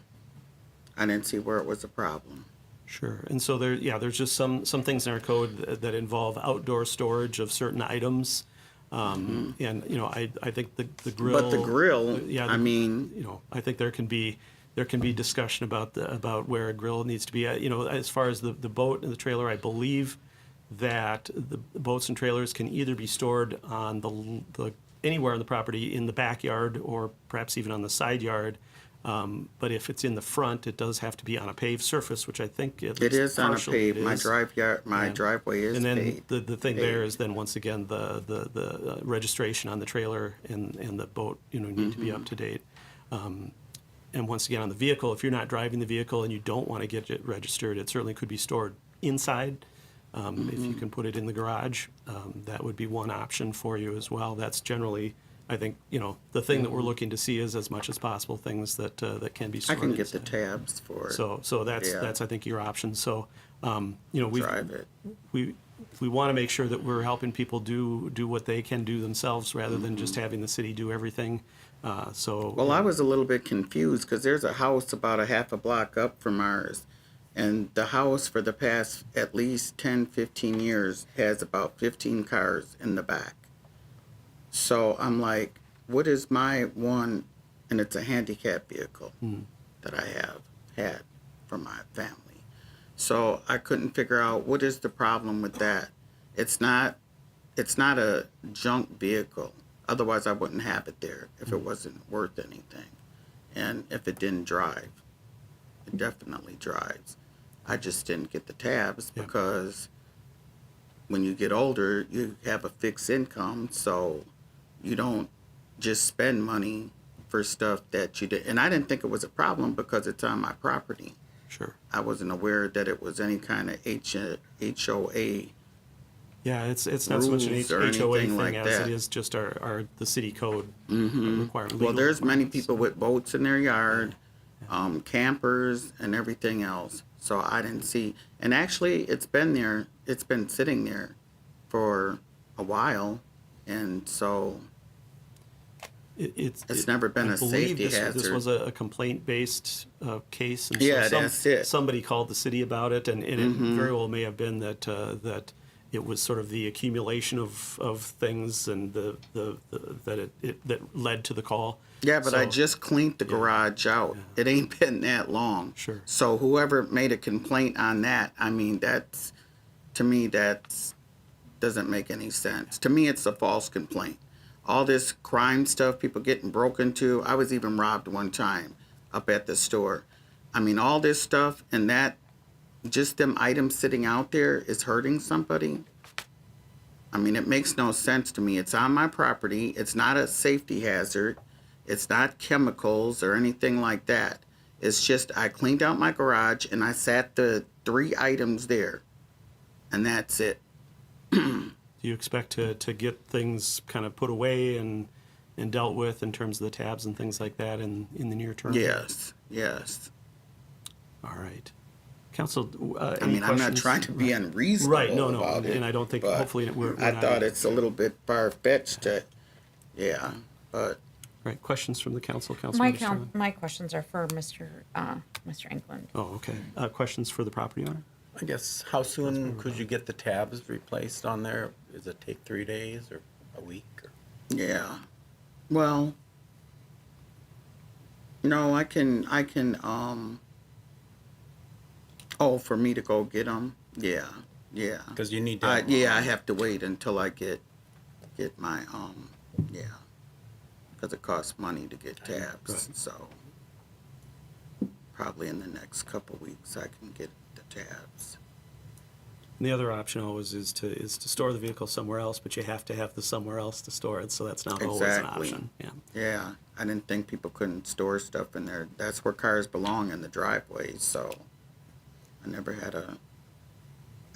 I didn't see where it was a problem. Sure. And so there's just some things in our code that involve outdoor storage of certain items. And, I think the grill. But the grill, I mean. I think there can be discussion about where a grill needs to be. As far as the boat and the trailer, I believe that the boats and trailers can either be stored on the anywhere on the property in the backyard or perhaps even on the side yard. But if it's in the front, it does have to be on a paved surface, which I think at It least is on a partially paved. it My is. driveway is And then paved. the thing there is then once again the registration on the trailer and the boat need to be up to date. And once again on the vehicle, if you're not driving the vehicle and you don't want to get it registered, it certainly could be stored inside. If you can put it in the garage, that would be one option for you as well. That's generally, I think, the thing that we're looking to see is as much as possible things that can be I stored can get the inside. tabs for it. So that's Yeah. I think your option. So we Drive it. we want to make sure that we're helping people do what they can do themselves rather than just having the city do everything. Well, I was a little bit confused because there's a house about a half a block up from ours. And the house for the past at least 10, 15 years has about 15 cars in the back. So I'm like, what is my one and it's a handicap vehicle that I have had for my family. So I couldn't figure out what is the problem with that. It's not a junk vehicle. Otherwise, I wouldn't have it there if it wasn't worth anything. And if it didn't drive, it definitely drives. I just didn't get the tabs Yeah. because when you get older, you have a fixed income, so you don't just spend money for stuff that you did. And I didn't think it was a problem because it's on my property. Sure. I wasn't aware that it was any kind of HOA. Yeah, it's not so much an Rules or HOA anything thing like as that. it is just the city code requirement. Well, legal there's many requirements. people with boats in their yard, campers, and everything else. So I didn't see. And actually, it's been sitting there for a while. And so It's never been I a believe safety this hazard. was a complaint-based case. And Yeah, so that's it. Somebody called the city about it, and it very well may have been that that it was sort of the accumulation of things and that led to the call. Yeah, but I So- just cleaned the garage out. It ain't been that long. Sure. So whoever made a complaint on that, I mean, to me, doesn't make any sense. To me, it's a false complaint. All this crime stuff, people getting broken into. I was even robbed one time up at the store. I mean, all this stuff and that, just them items sitting out there is hurting somebody. I mean, it makes no sense to me. It's on my property. It's not a safety hazard. It's not chemicals or anything like that. It's just I cleaned out my garage and I sat the 3 items there. And that's it. Do you expect to get things kind of put away and dealt with in terms of the tabs and things like that in the near term? Yes, yes. All right. Council, I any questions? I'm not questions? trying to be unreasonable Right, no, about it. and I don't think, but hopefully, we're I not. thought it's a little bit far-fetched to, yeah, but Right, questions from the council, My Councilmember Strawn? my questions are for Mr. England. Oh, okay. Questions for the property owner? I guess, how soon could you get the tabs replaced on there? Does it take 3 days or a week? Or? yeah. Well, no, I can, for me to go get them? Yeah, yeah. Because you need to. Yeah, I have to wait until I get my, yeah. Because it costs money to get tabs, Right. so probably in the next couple weeks I can get the tabs. And the other option always is to store the vehicle somewhere else, but you have to have the somewhere else to store it, so that's not always an Exactly. option. Yeah. Yeah, I didn't think people couldn't store stuff in there. That's where cars belong, in the driveways, so I never had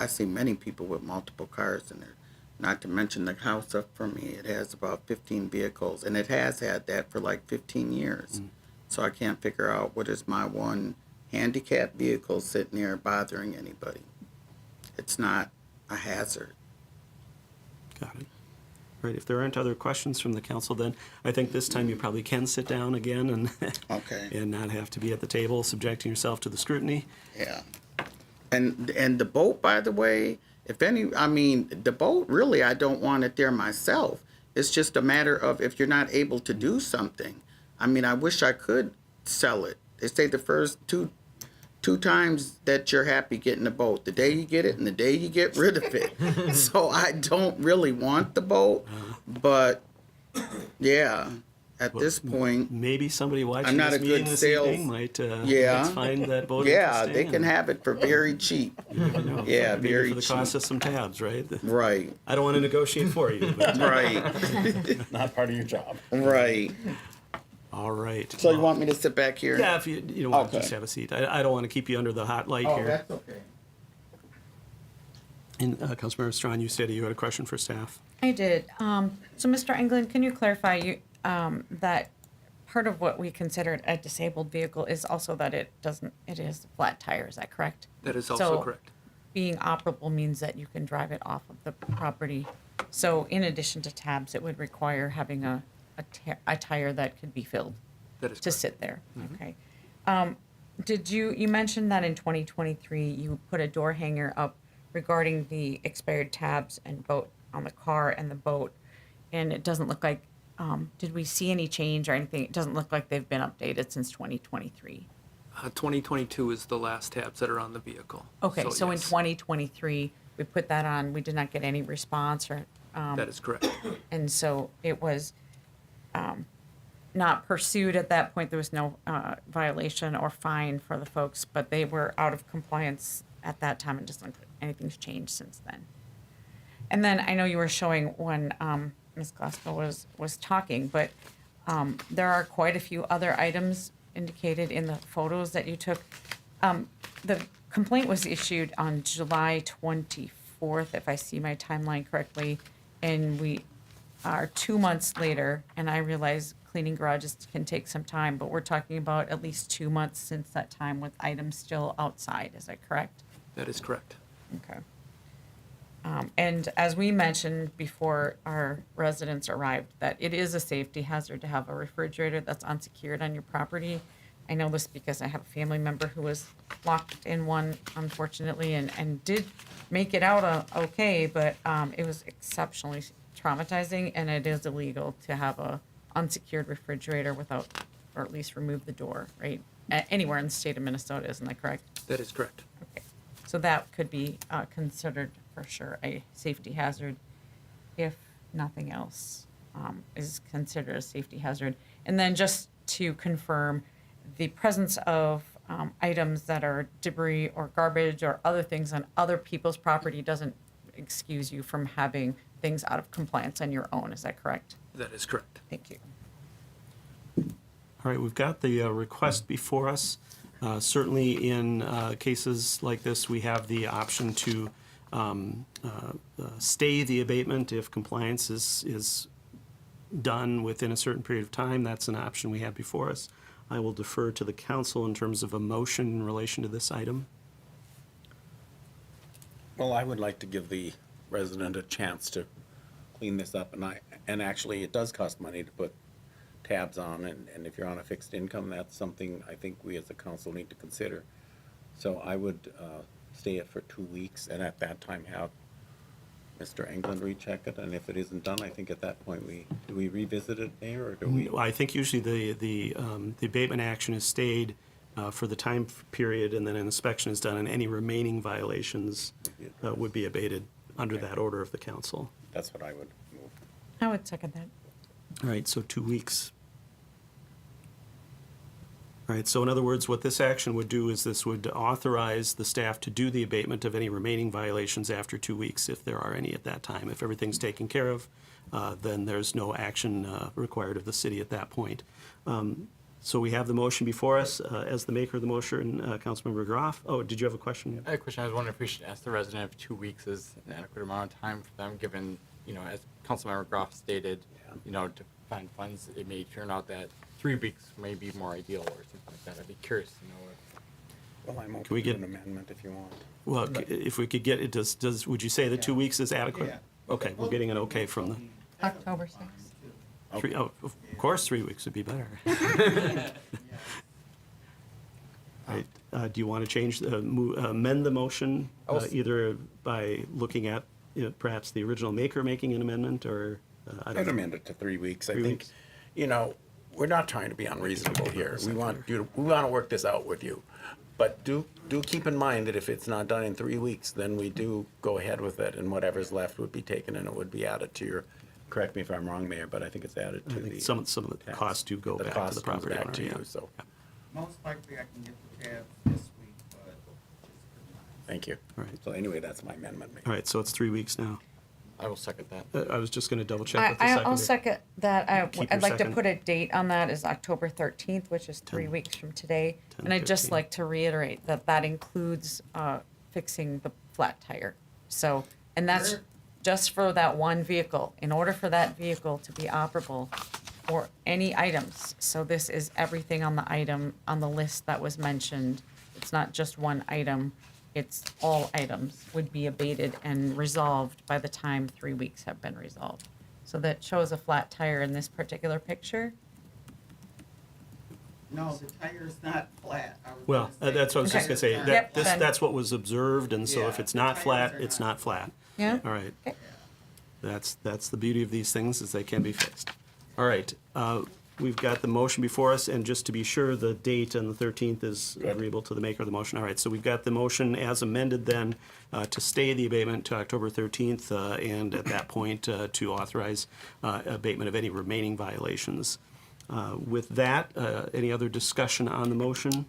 I see many people with multiple cars in there. Not to mention the house up from me, it has about 15 vehicles, and it has had that for like 15 years. So I can't figure out what is my one handicapped vehicle sitting there bothering anybody. It's not a hazard. Got it. Right, if there aren't other questions from the council, then I think this time you probably can sit down again and Okay. and not have to be at the table subjecting yourself to the scrutiny. Yeah. And the boat, by the way, the boat, really, I don't want it there myself. It's just a matter of if you're not able to do something. I mean, I wish I could sell it. They say the first two times that you're happy getting the boat, the day you get it and the day you get rid of it. So I don't really want the boat, but yeah, at this point, Maybe somebody watching I'm not this a meeting good this sales- evening might Yeah. find that boat yeah, interesting. they can and have it for very cheap. Yeah, maybe very for the cheap. cost of some tabs, right? Right, I don't want to negotiate for you, but right, Not part of your job. right. all right. So you want me to sit back here? Yeah, if you don't want to Okay. just have a seat. I don't want to keep you under the hot light Oh, here. that's okay. And Councilmember Strawn, you said you had a question for staff. I did. So, Mr. England, can you clarify that part of what we consider a disabled vehicle is also that it is flat tire, is that correct? That is also So, correct. Being operable means that you can drive it off of the property. So in addition to tabs, it would require having a tire that could be filled That is to correct. sit there. Okay. You mentioned that in 2023, you put a door hanger up regarding the expired tabs and boat on the car and the boat, and it doesn't look like did we see any change or anything? It doesn't look like they've been updated since 2023. 2022 is the last tabs that are on the vehicle. Okay, so in yes, 2023, we put that on, we did not get any response or, That is correct. and so it was not pursued at that point. There was no violation or fine for the folks, but they were out of compliance at that time and just like anything's changed since then. And then I know you were showing when Ms. Glasgow was talking, but there are quite a few other items indicated in the photos that you took. The complaint was issued on July 24th, if I see my timeline correctly, and we are 2 months later, and I realize cleaning garages can take some time, but we're talking about at least 2 months since that time with items still outside. Is that correct? That is correct. Okay. And as we mentioned before our residents arrived, that it is a safety hazard to have a refrigerator that's unsecured on your property. I know this because I have a family member who was locked in one, unfortunately, and did make it out okay, but it was exceptionally traumatizing, and it is illegal to have a unsecured refrigerator without, or at least remove the door, right? Anywhere in the state of Minnesota, isn't that correct? That is correct. Okay, so that could be considered for sure a safety hazard if nothing else is considered a safety hazard. And then just to confirm, the presence of items that are debris or garbage or other things on other people's property doesn't excuse you from having things out of compliance on your own. Is that correct? That is correct. Thank you. All right, we've got the request before us. Certainly in cases like this, we have the option to stay the abatement if compliance is done within a certain period of time. That's an option we have before us. I will defer to the council in terms of a motion in relation to this item. Well, I would like to give the resident a chance to clean this up, and actually, it does cost money to put tabs on, and if you're on a fixed income, that's something I think we as a council need to consider. So I would stay it for 2 weeks, and at that time have Mr. England recheck it, and if it isn't done, I think at that point, do we revisit it, Mayor, or do we? I think usually the abatement action is stayed for the time period, and then an inspection is done, and any remaining violations would be abated under that order of the council. That's what I would move. I would second that. All right, so 2 weeks. All right, so in other words, what this action would do is this would authorize the staff to do the abatement of any remaining violations after 2 weeks, if there are any at that time. If everything's taken care of, then there's no action required of the city at that point. So we have the motion before us. As the maker of the motion, Councilmember Groff. Oh, did you have a question? I had a question. I was wondering if we should ask the resident if 2 weeks is an adequate amount of time for them, given, as Councilmember Groff stated, to find funds, it may turn out that 3 weeks may be more ideal or something like that. I'd be curious to know if. Well, I'm we open to get- an amendment if you want. Well, if we could get it, would you say that 2 weeks is adequate? Yeah. Okay, we're getting an okay from the. October 6th. Three, oh, of course, 3 weeks would be better. Right, do you want to change, amend the motion, either by looking at, perhaps the original maker making an amendment, or, I I'd don't know. amend it to 3 weeks. I 3 think, weeks. we're not trying to be unreasonable here. We want to work this out with you. But do keep in mind that if it's not done in 3 weeks, then we do go ahead with it, and whatever's left would be taken and it would be added to your, correct me if I'm wrong, Mayor, but I think it's added I to think the. some of the tax. costs do go The back to cost the comes property back owner, to yeah. you, so, Most likely I can get the tabs this week, but just thank you. All right. So anyway, that's my amendment, Mayor. All right, so it's 3 weeks now. I will second that. I was just going to double check with the I'll second. second that. Keep your I'd like to second. put a date on that is October 13th, which is 3 weeks from today. 10, And I'd just 13. like to reiterate that that includes fixing the flat tire. So, and that's Sure. just for that one vehicle. In order for that vehicle to be operable for any items. So this is everything on the item, on the list that was mentioned. It's not just one item. It's all items would be abated and resolved by the time 3 weeks have been resolved. So that shows a flat tire in this particular picture. No, the tire's not flat. I was Well, gonna say. that's what I was just going to say. Yep, That, then- that's what was observed, and so if Yeah, it's the not tires flat, are it's not- not flat. Yeah? All right. Okay. That's the beauty of these things, is they can be fixed. All right, we've got the motion before us, and just to be sure, the date on the 13th is agreeable to the maker of the motion. All right, so we've got the motion as amended then to stay the abatement to October 13th, and at that point to authorize abatement of any remaining violations. With that, any other discussion on the motion?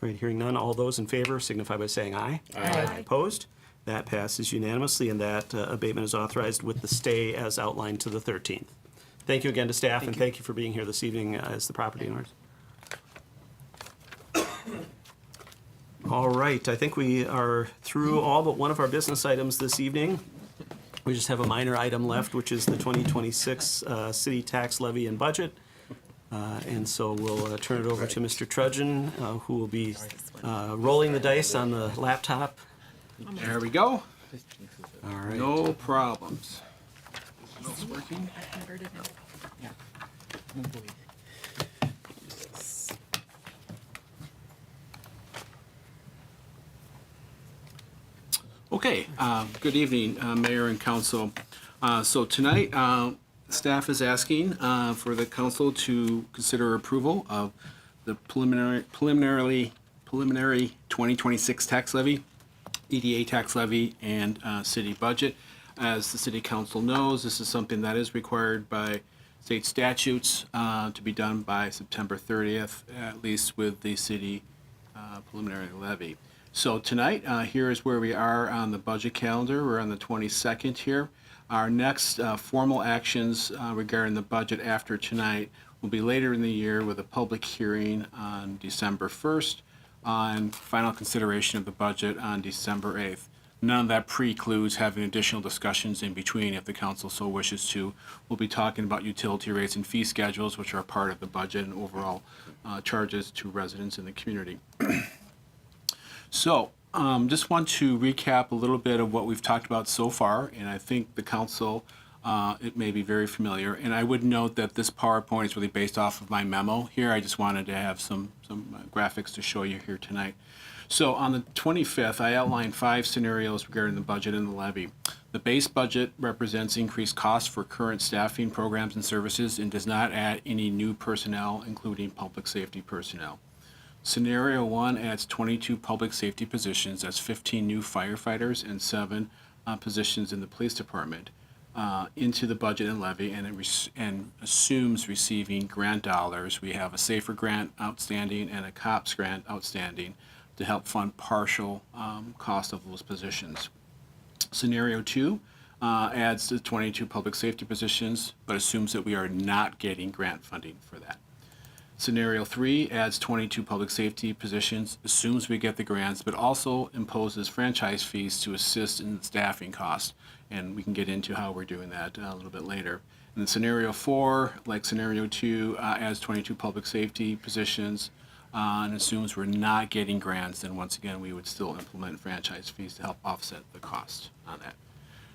All right, hearing none, all those in favor signify by saying aye. Aye. Opposed? That passes unanimously, and that abatement is authorized with the stay as outlined to the 13th. Thank you again to staff, and thank you for being here this evening as the property owners. All right, I think we are through all but one of our business items this evening. We just have a minor item left, which is the 2026 city tax levy and budget. And so we'll turn it over to Mr. Trudgeon, who will be rolling the dice on the laptop. There we go. All right. No problems. Is this working? Okay, good evening, Mayor and Council. So tonight, staff is asking for the council to consider approval of the preliminary 2026 tax levy, EDA tax levy, and city budget. As the city council knows, this is something that is required by state statutes to be done by September 30th, at least with the city preliminary levy. So tonight, here is where we are on the budget calendar. We're on the 22nd here. Our next formal actions regarding the budget after tonight will be later in the year with a public hearing on December 1st on final consideration of the budget on December 8th. None of that precludes having additional discussions in between if the council so wishes to. We'll be talking about utility rates and fee schedules, which are part of the budget and overall charges to residents in the community. So, just want to recap a little bit of what we've talked about so far, and I think the council, it may be very familiar. And I would note that this PowerPoint is really based off of my memo here. I just wanted to have some graphics to show you here tonight. So on the 25th, I outlined 5 scenarios regarding the budget and the levy. The base budget represents increased costs for current staffing programs and services and does not add any new personnel, including public safety personnel. Scenario 1 adds 22 public safety positions, that's 15 new firefighters and 7 positions in the police department, into the budget and levy, and assumes receiving grant dollars. We have a SAFER grant outstanding and a COPS grant outstanding to help fund partial cost of those positions. Scenario 2 adds the 22 public safety positions, but assumes that we are not getting grant funding for that. Scenario 3 adds 22 public safety positions, assumes we get the grants, but also imposes franchise fees to assist in the staffing costs. And we can get into how we're doing that a little bit later. And then scenario 4, like scenario 2, adds 22 public safety positions and assumes we're not getting grants. Then once again, we would still implement franchise fees to help offset the cost on that.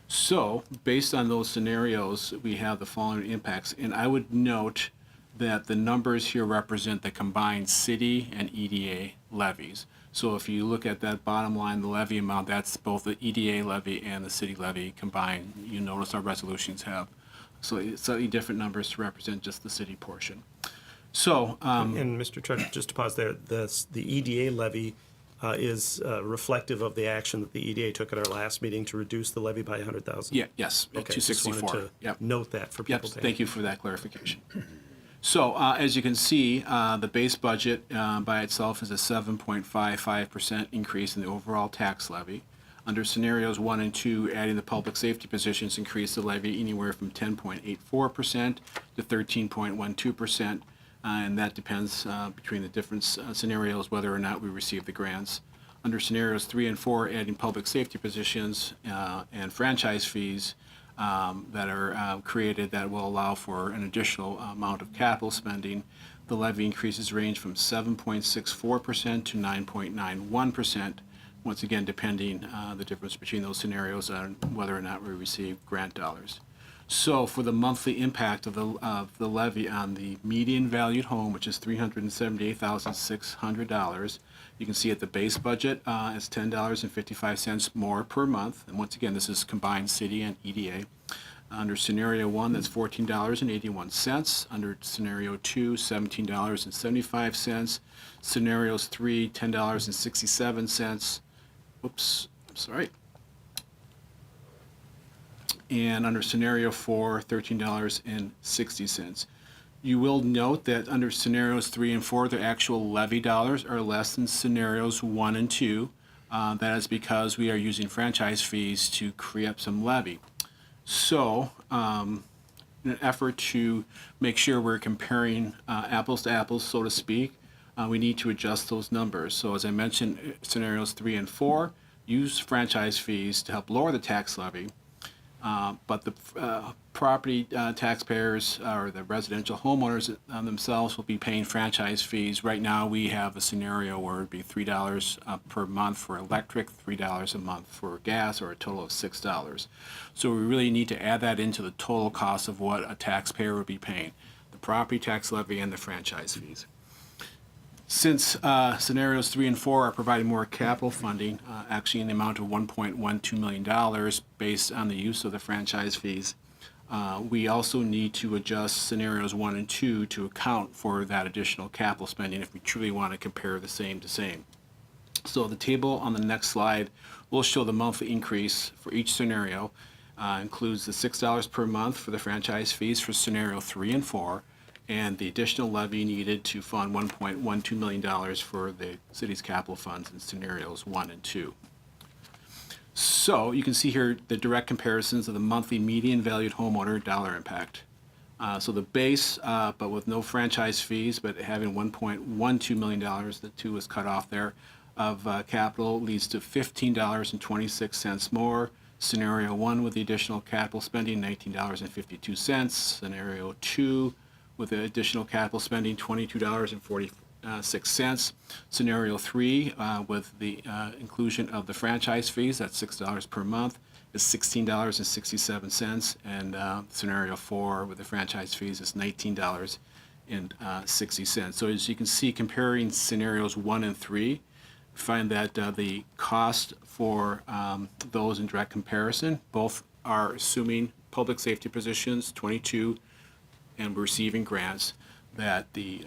So based on those scenarios, we have the following impacts. And I would note that the numbers here represent the combined city and EDA levies. So if you look at that bottom line, the levy amount, that's both the EDA levy and the city levy combined. You notice our resolutions have slightly different numbers to represent just the city portion. So, And Mr. Trudgeon, just to pause there, the EDA levy is reflective of the action that the EDA took at our last meeting to reduce the levy by 100,000. yeah, yes, Okay, just 264. wanted to Yep. note that for Yep, people. to- thank you for that clarification. So, as you can see, the base budget by itself is a 7.55% increase in the overall tax levy. Under scenarios 1 and 2, adding the public safety positions increase the levy anywhere from 10.84% to 13.12%, and that depends between the different scenarios whether or not we receive the grants. Under scenarios 3 and 4, adding public safety positions and franchise fees that are created that will allow for an additional amount of capital spending. The levy increases range from 7.64% to 9.91%, once again depending the difference between those scenarios on whether or not we receive grant dollars. So for the monthly impact of the levy on the median valued home, which is $378,600, you can see at the base budget is $10.55 more per month. And once again, this is combined city and EDA. Under scenario 1, that's $14.81. Under scenario 2, $17.75. Scenarios 3, $10.67. Whoops, I'm sorry. And under scenario 4, $13.60. You will note that under scenarios 3 and 4, the actual levy dollars are less than scenarios 1 and 2. That is because we are using franchise fees to create up some levy. So, in an effort to make sure we're comparing apples to apples, so to speak, we need to adjust those numbers. So as I mentioned, scenarios 3 and 4 use franchise fees to help lower the tax levy. But the property taxpayers or the residential homeowners themselves will be paying franchise fees. Right now, we have a scenario where it'd be $3 per month for electric, $3 a month for gas, or a total of $6. So we really need to add that into the total cost of what a taxpayer would be paying, the property tax levy and the franchise fees. Since scenarios 3 and 4 are providing more capital funding, actually in the amount of $1.12 million based on the use of the franchise fees, we also need to adjust scenarios 1 and 2 to account for that additional capital spending if we truly want to compare the same to same. So the table on the next slide will show the monthly increase for each scenario. Includes the $6 per month for the franchise fees for scenario 3 and 4, and the additional levy needed to fund $1.12 million for the city's capital funds in scenarios 1 and 2. So you can see here the direct comparisons of the monthly median valued homeowner dollar impact. So the base, but with no franchise fees, but having $1.12 million, the 2 was cut off there, of capital leads to $15.26 more. Scenario 1 with the additional capital spending, $19.52. Scenario 2 with the additional capital spending, $22.46. Scenario 3 with the inclusion of the franchise fees, that's $6 per month, is $16.67. And scenario 4 with the franchise fees is $19.60. So as you can see, comparing scenarios 1 and 3, find that the cost for those in direct comparison, both are assuming public safety positions, 22, and receiving grants, that the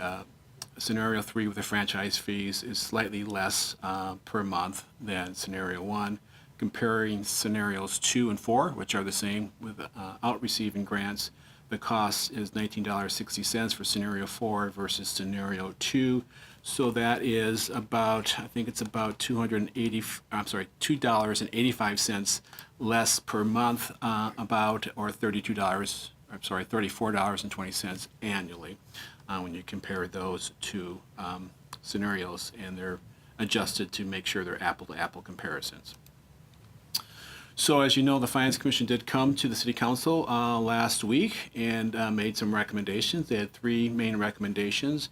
scenario 3 with the franchise fees is slightly less per month than scenario 1. Comparing scenarios 2 and 4, which are the same without receiving grants, the cost is $19.60 for scenario 4 versus scenario 2. So that is about, I think it's about $2.85 less per month, or $34.20 annually when you compare those two scenarios, and they're adjusted to make sure they're apple-to-apple comparisons. So as you know, the Finance Commission did come to the City Council last week and made some recommendations. They had 3 main recommendations.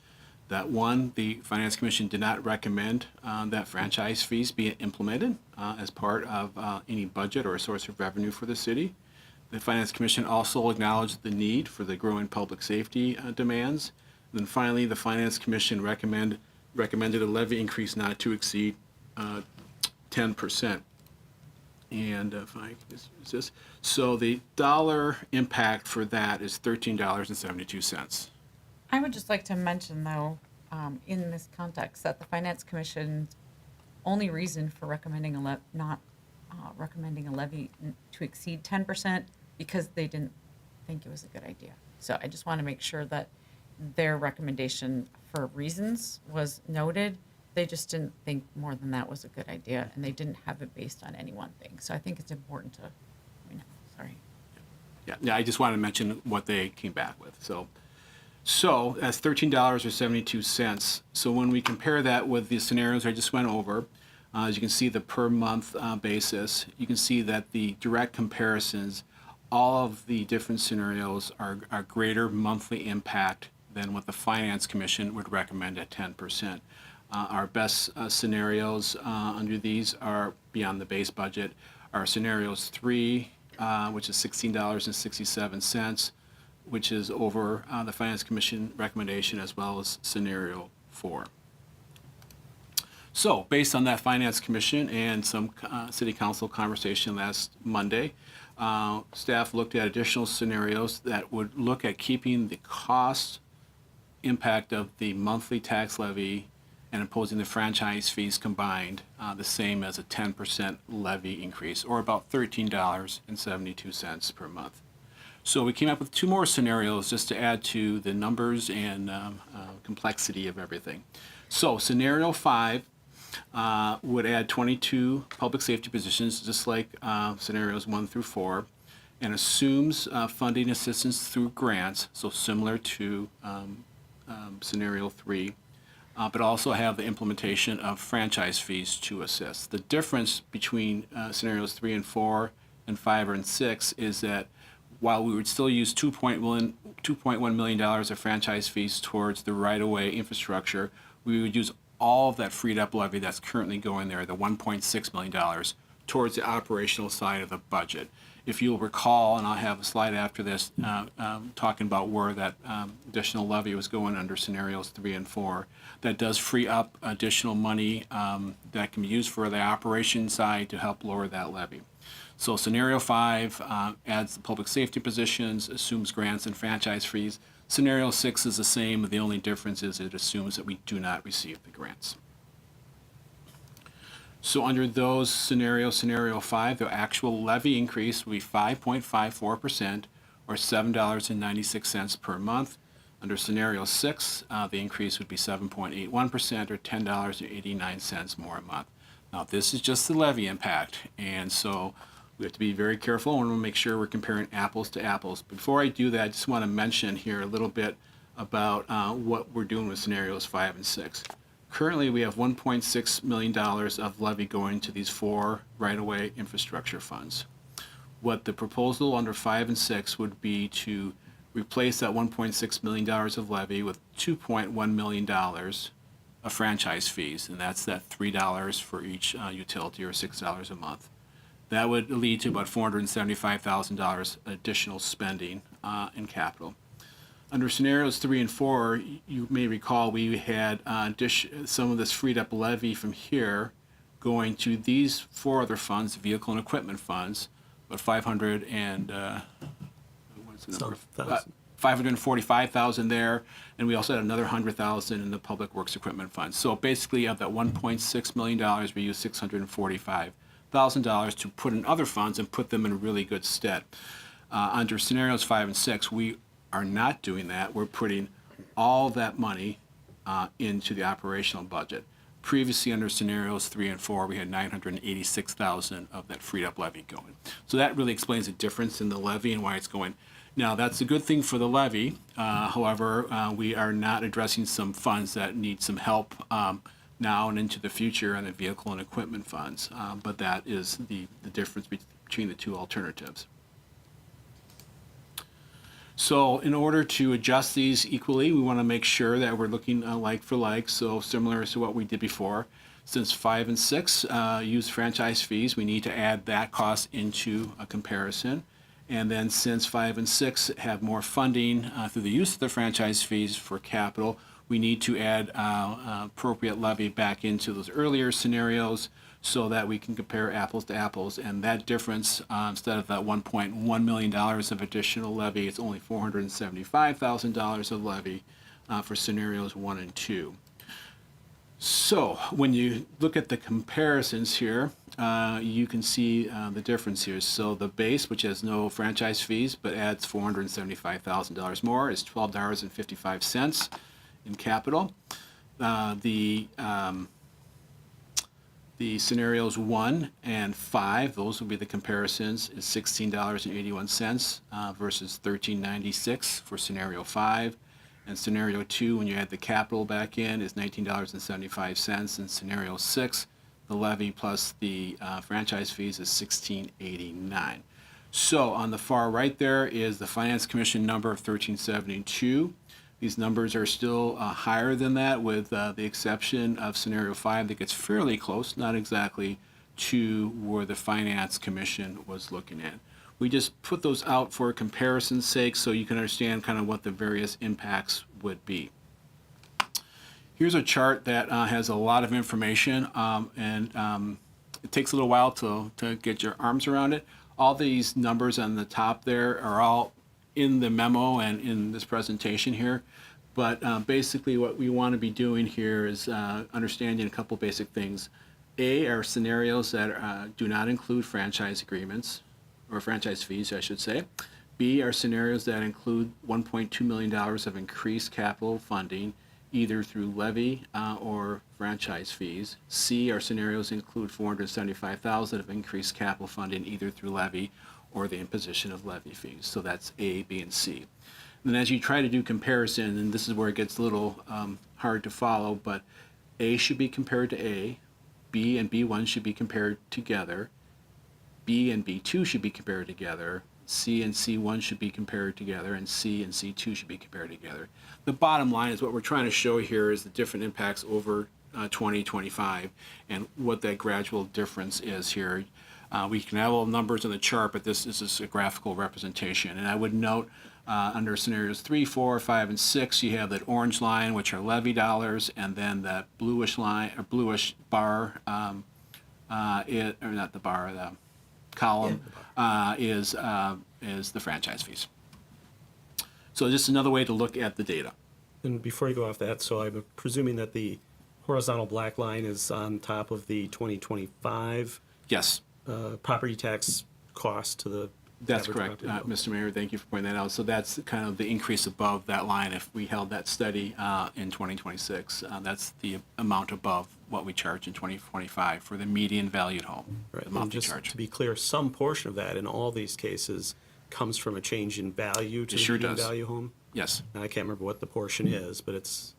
That one, the Finance Commission did not recommend that franchise fees be implemented as part of any budget or a source of revenue for the city. The Finance Commission also acknowledged the need for the growing public safety demands. And then finally, the Finance Commission recommended a levy increase not to exceed 10%. And so the dollar impact for that is $13.72. I would just like to mention, though, in this context, that the Finance Commission's only reason for recommending not recommending a levy to exceed 10% because they didn't think it was a good idea. So I just want to make sure that their recommendation for reasons was noted. They just didn't think more than that was a good idea, and they didn't have it based on any one thing. So I think it's important to, Yeah, I just wanted to mention what they came back with. So that's $13.72. So when we compare that with the scenarios I just went over, as you can see the per month basis, you can see that the direct comparisons, all of the different scenarios are greater monthly impact than what the Finance Commission would recommend at 10%. Our best scenarios under these are beyond the base budget are scenarios 3, which is $16.67, which is over the Finance Commission recommendation, as well as scenario 4. So based on that Finance Commission and some City Council conversation last Monday, staff looked at additional scenarios that would look at keeping the cost impact of the monthly tax levy and imposing the franchise fees combined the same as a 10% levy increase, or about $13.72 per month. So we came up with two more scenarios just to add to the numbers and complexity of everything. So scenario 5 would add 22 public safety positions, just like scenarios 1 through 4, and assumes funding assistance through grants, so similar to scenario 3, but also have the implementation of franchise fees to assist. The difference between scenarios 3 and 4 and 5 and 6 is that while we would still use $2.1 million of franchise fees towards the right-of-way infrastructure, we would use all of that freed up levy that's currently going there, the $1.6 million, towards the operational side of the budget. If you'll recall, and I'll have a slide after this talking about where that additional levy was going under scenarios 3 and 4, that does free up additional money that can be used for the operation side to help lower that levy. So scenario 5 adds the public safety positions, assumes grants and franchise fees. Scenario 6 is the same. The only difference is it assumes that we do not receive the grants. So under those scenarios, scenario 5, the actual levy increase will be 5.54%, or $7.96 per month. Under scenario 6, the increase would be 7.81%, or $10.89 more a month. Now, this is just the levy impact, and so we have to be very careful and we'll make sure we're comparing apples to apples. Before I do that, I just want to mention here a little bit about what we're doing with scenarios 5 and 6. Currently, we have $1.6 million of levy going to these 4 right-of-way infrastructure funds. What the proposal under 5 and 6 would be to replace that $1.6 million of levy with $2.1 million of franchise fees, and that's that $3 for each utility, or $6 a month. That would lead to about $475,000 additional spending in capital. Under scenarios 3 and 4, you may recall we had some of this freed up levy from here going to these 4 other funds, vehicle and equipment funds, but $545,000 there, and we also had another $100,000 in the public works equipment fund. So basically, of that $1.6 million, we used $645,000 to put in other funds and put them in really good stead. Under scenarios 5 and 6, we are not doing that. We're putting all that money into the operational budget. Previously, under scenarios 3 and 4, we had $986,000 of that freed up levy going. So that really explains the difference in the levy and why it's going. Now, that's a good thing for the levy. However, we are not addressing some funds that need some help now and into the future on the vehicle and equipment funds. But that is the difference between the two alternatives. So in order to adjust these equally, we want to make sure that we're looking like for like, so similar to what we did before. Since 5 and 6 use franchise fees, we need to add that cost into a comparison. And then since 5 and 6 have more funding through the use of the franchise fees for capital, we need to add appropriate levy back into those earlier scenarios so that we can compare apples to apples. And that difference, instead of that $1.1 million of additional levy, it's only $475,000 of levy for scenarios 1 and 2. So when you look at the comparisons here, you can see the difference here. So the base, which has no franchise fees but adds $475,000 more, is $12.55 in capital. The scenarios 1 and 5, those will be the comparisons, is $16.81 versus $13.96 for scenario 5. And scenario 2, when you add the capital back in, is $19.75. And scenario 6, the levy plus the franchise fees is $16.89. So on the far right there is the Finance Commission number of $13.72. These numbers are still higher than that, with the exception of scenario 5 that gets fairly close, not exactly to where the Finance Commission was looking at. We just put those out for comparison's sake so you can understand kind of what the various impacts would be. Here's a chart that has a lot of information, and it takes a little while to get your arms around it. all these numbers on the top there are all in the memo and in this presentation here. But basically what we want to be doing here is understanding a couple basic things. A are scenarios that do not include franchise agreements, or franchise fees, I should say. B are scenarios that include $1.2 million of increased capital funding, either through levy or franchise fees. C are scenarios that include $475,000 of increased capital funding, either through levy or the imposition of levy fees. So that's A, B, and C. And as you try to do comparison, and this is where it gets a little hard to follow, but A should be compared to A, B and B1 should be compared together, B and B2 should be compared together, C and C1 should be compared together, and C and C2 should be compared together. The bottom line is what we're trying to show here is the different impacts over 2025 and what that gradual difference is here. We can have all numbers on the chart, but this is just a graphical representation. And I would note under scenarios 3, 4, 5, and 6, you have that orange line, which are levy dollars, and then that bluish line or bluish bar, or not the bar, the column is the franchise fees. So just another way to look at the data. And before you go off that, so I'm presuming that the horizontal black line is on top of the 2025 Yes. Property tax cost to the. That's average correct, property. Mr. Mayor. Thank you for pointing that out. So that's kind of the increase above that line. If we held that steady in 2026, that's the amount above what we charge in 2025 for the median valued home, Right, the and monthly just charge. to be clear, some portion of that in all these cases comes from a change in value to It the sure median does. value home. Yes, And I can't remember what the portion is, but it's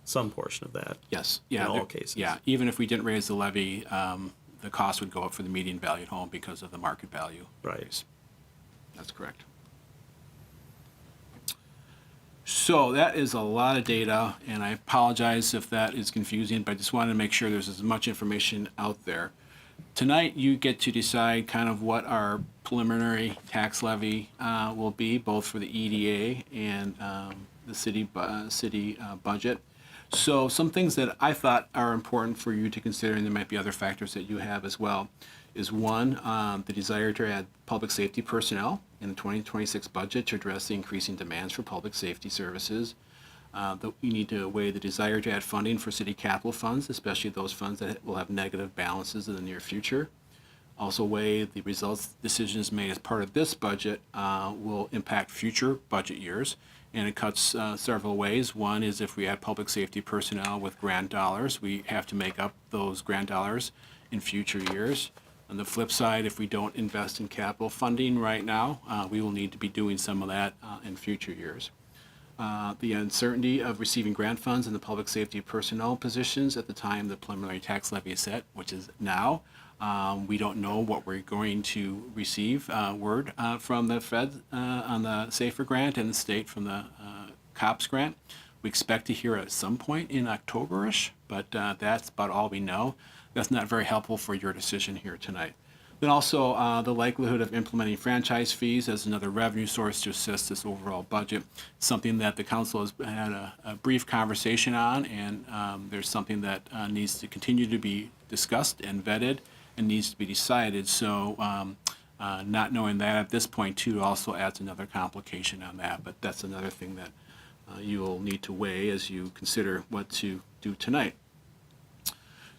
some portion of that. yes, yeah. In all there- cases. Yeah, even if we didn't raise the levy, the cost would go up for the median valued home because of the market value. Right. increase. That's correct. So that is a lot of data, and I apologize if that is confusing, but I just wanted to make sure there's as much information out there. Tonight, you get to decide kind of what our preliminary tax levy will be, both for the EDA and the city budget. So some things that I thought are important for you to consider, and there might be other factors that you have as well, is one, the desire to add public safety personnel in the 2026 budget to address the increasing demands for public safety services. We need to weigh the desire to add funding for city capital funds, especially those funds that will have negative balances in the near future. Also weigh the results decisions made as part of this budget will impact future budget years. And it cuts several ways. One is if we add public safety personnel with grant dollars, we have to make up those grant dollars in future years. On the flip side, if we don't invest in capital funding right now, we will need to be doing some of that in future years. The uncertainty of receiving grant funds in the public safety personnel positions at the time the preliminary tax levy is set, which is now. We don't know what we're going to receive word from the Fed on the SAFER grant and the state from the COPS grant. We expect to hear at some point in October-ish, but that's about all we know. That's not very helpful for your decision here tonight. Then also the likelihood of implementing franchise fees as another revenue source to assist this overall budget, something that the council has had a brief conversation on, and there's something that needs to continue to be discussed and vetted and needs to be decided. So not knowing that at this point too also adds another complication on that, but that's another thing that you will need to weigh as you consider what to do tonight.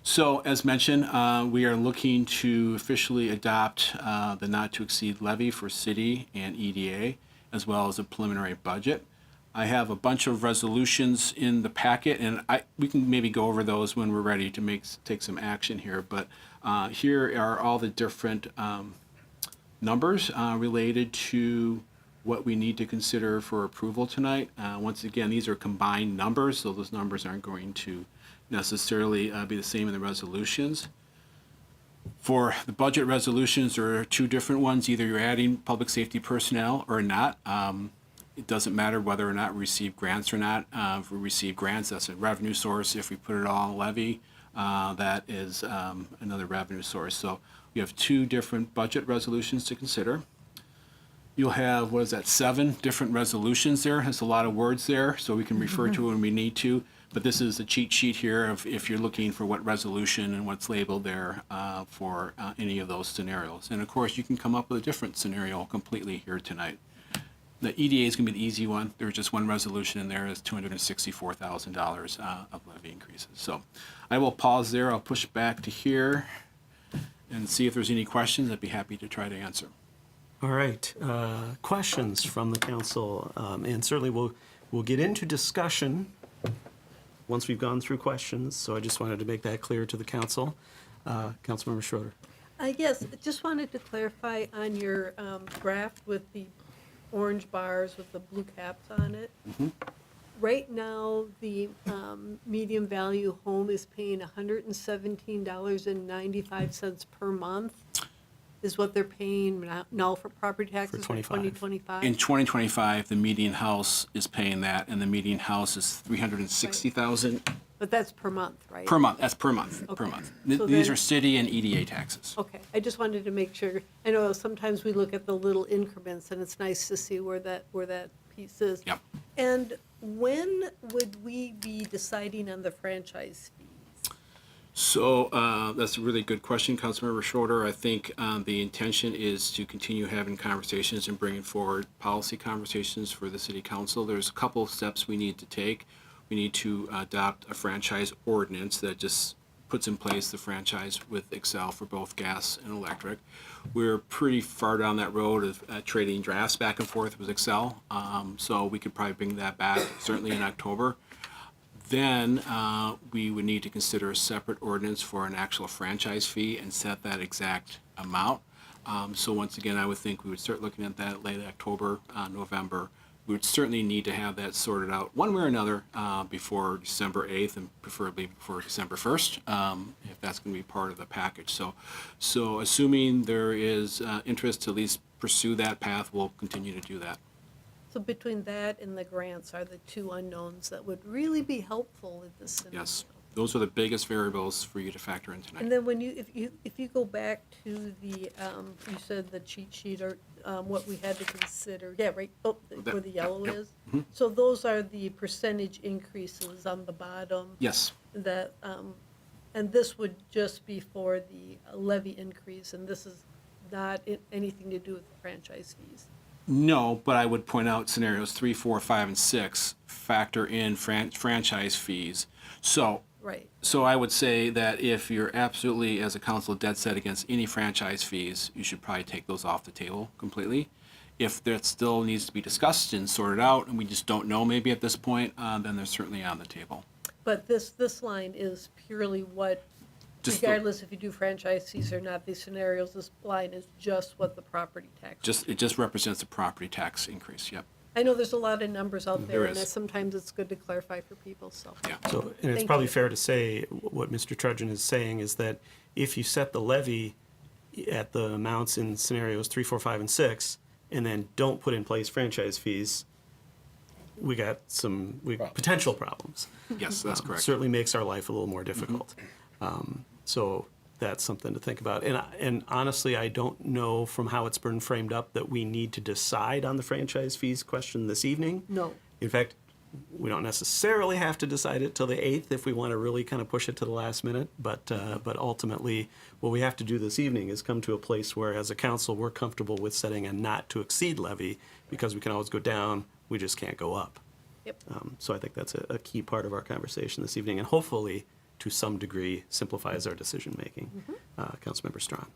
So as mentioned, we are looking to officially adopt the not-to-exceed levy for city and EDA, as well as a preliminary budget. I have a bunch of resolutions in the packet, and we can maybe go over those when we're ready to take some action here. But here are all the different numbers related to what we need to consider for approval tonight. Once again, these are combined numbers, so those numbers aren't going to necessarily be the same in the resolutions. For the budget resolutions, there are two different ones. Either you're adding public safety personnel or not. It doesn't matter whether or not we receive grants or not. If we receive grants, that's a revenue source. If we put it all on levy, that is another revenue source. So we have two different budget resolutions to consider. You'll have, 7 different resolutions there. There's a lot of words there, so we can refer to when we need to. But this is a cheat sheet here of if you're looking for what resolution and what's labeled there for any of those scenarios. And of course, you can come up with a different scenario completely here tonight. The EDA is going to be the easy one. There's just one resolution in there is $264,000 of levy increases. So I will pause there. I'll push back to here and see if there's any questions. I'd be happy to try to answer. All right, questions from the council, and certainly we'll get into discussion once we've gone through questions, so I just wanted to make that clear to the council. Councilmember Schroeder. Yes, just wanted to clarify on your graph with the orange bars with the blue caps on it. Right now, the medium value home is paying $117.95 per month, is what they're paying now for property taxes for 2025. In 2025, the median house is paying that, and the median house is $360,000 But that's per month, right? per month. That's per month. Per Okay. month. So These then- are city and EDA taxes. Okay, I just wanted to make sure. I know sometimes we look at the little increments, and it's nice to see where that piece is. Yep. And when would we be deciding on the franchise fees? So that's a really good question, Councilmember Schroeder. I think the intention is to continue having conversations and bringing forward policy conversations for the city council. There's a couple of steps we need to take. We need to adopt a franchise ordinance that just puts in place the franchise with Excel for both gas and electric. We're pretty far down that road of trading drafts back and forth with Excel, so we could probably bring that back certainly in October. Then we would need to consider a separate ordinance for an actual franchise fee and set that exact amount. So once again, I would think we would start looking at that late October, November. We would certainly need to have that sorted out one way or another before December 8th and preferably before December 1st, if that's going to be part of the package. So assuming there is interest to at least pursue that path, we'll continue to do that. So between that and the grants are the two unknowns that would really be helpful in this scenario. Yes, those are the biggest variables for you to factor in tonight. And then when if you go back to the, you said the cheat sheet or what we had to consider, yeah, right, where the yellow Yep. is. So those are the percentage increases on the bottom. Yes. That, and this would just be for the levy increase, and this is not anything to do with the franchise fees. No, but I would point out scenarios 3, 4, 5, and 6 factor in franchise fees. Right. So I would say that if you're absolutely, as a council, dead set against any franchise fees, you should probably take those off the table completely. If that still needs to be discussed and sorted out, and we just don't know maybe at this point, then they're certainly on the table. But this line is purely what, Just the- regardless if you do franchise fees or not, these scenarios, this line is just what the property tax. It just represents a property tax increase, yep. I know there's a lot of numbers out there, There and is. that sometimes it's good to clarify for people, so. Yeah. So, and it's Thank probably you. fair to say, what Mr. Trudgeon is saying is that if you set the levy at the amounts in scenarios 3, 4, 5, and 6, and then don't put in place franchise fees, we got some potential problems. Yes, that's correct. Certainly makes our life a little more difficult. So that's something to think about. And honestly, I don't know from how it's been framed up that we need to decide on the franchise fees question this evening. No. In fact, we don't necessarily have to decide it till the 8th if we want to really kind of push it to the last minute. But ultimately, what we have to do this evening is come to a place where, as a council, we're comfortable with setting a not to exceed levy, because we can always go down, we just can't go up. Yep. So I think that's a key part of our conversation this evening, and hopefully, to some degree, simplifies our decision-making. Councilmember Strawn.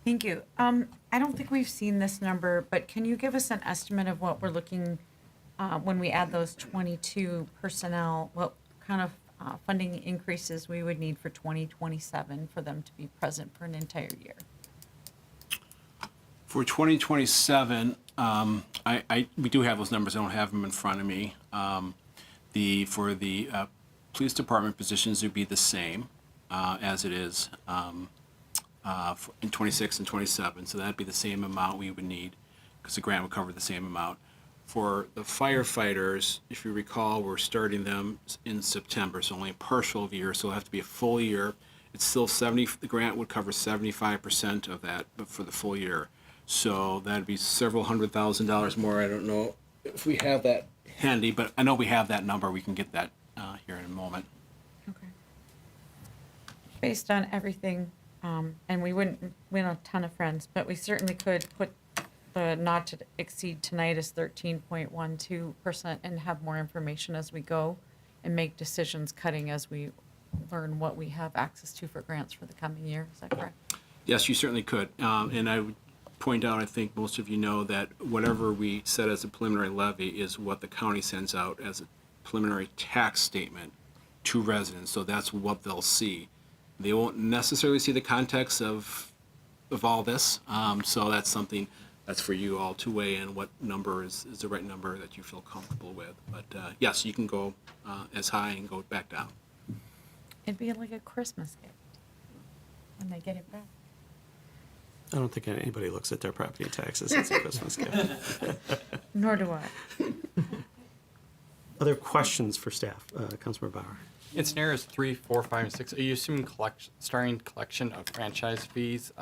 Thank you. I don't think we've seen this number, but can you give us an estimate of what we're looking, when we add those 22 personnel, what kind of funding increases we would need for 2027 for them to be present for an entire year? For 2027, we do have those numbers. I don't have them in front of me. For the police department positions, would be the same as it is in 26 and 27. So that'd be the same amount we would need, because the grant would cover the same amount. For the firefighters, if you recall, we're starting them in September, so only a partial year, so it'll have to be a full year. It's still the grant would cover 75% of that, but for the full year. So that'd be several $100,000 more. I don't know if we have that handy, but I know we have that number. We can get that here in a moment. Okay. Based on everything, and we wouldn't win a ton of friends, but we certainly could put the not to exceed tonight as 13.12% and have more information as we go and make decisions cutting as we learn what we have access to for grants for the coming year. Is that correct? Yes, you certainly could. And I would point out, I think most of you know that whatever we set as a preliminary levy is what the county sends out as a preliminary tax statement to residents. So that's what they'll see. They won't necessarily see the context of all this. So that's something that's for you all to weigh in what number is the right number that you feel comfortable with. But yes, you can go as high and go back down. It'd be like a Christmas gift when they get it back. I don't think anybody looks at their property taxes as a Christmas gift. Nor do I. Other questions for staff? Councilmember Bauer. In scenarios 3, 4, 5, and 6, are you assuming starting collection of franchise fees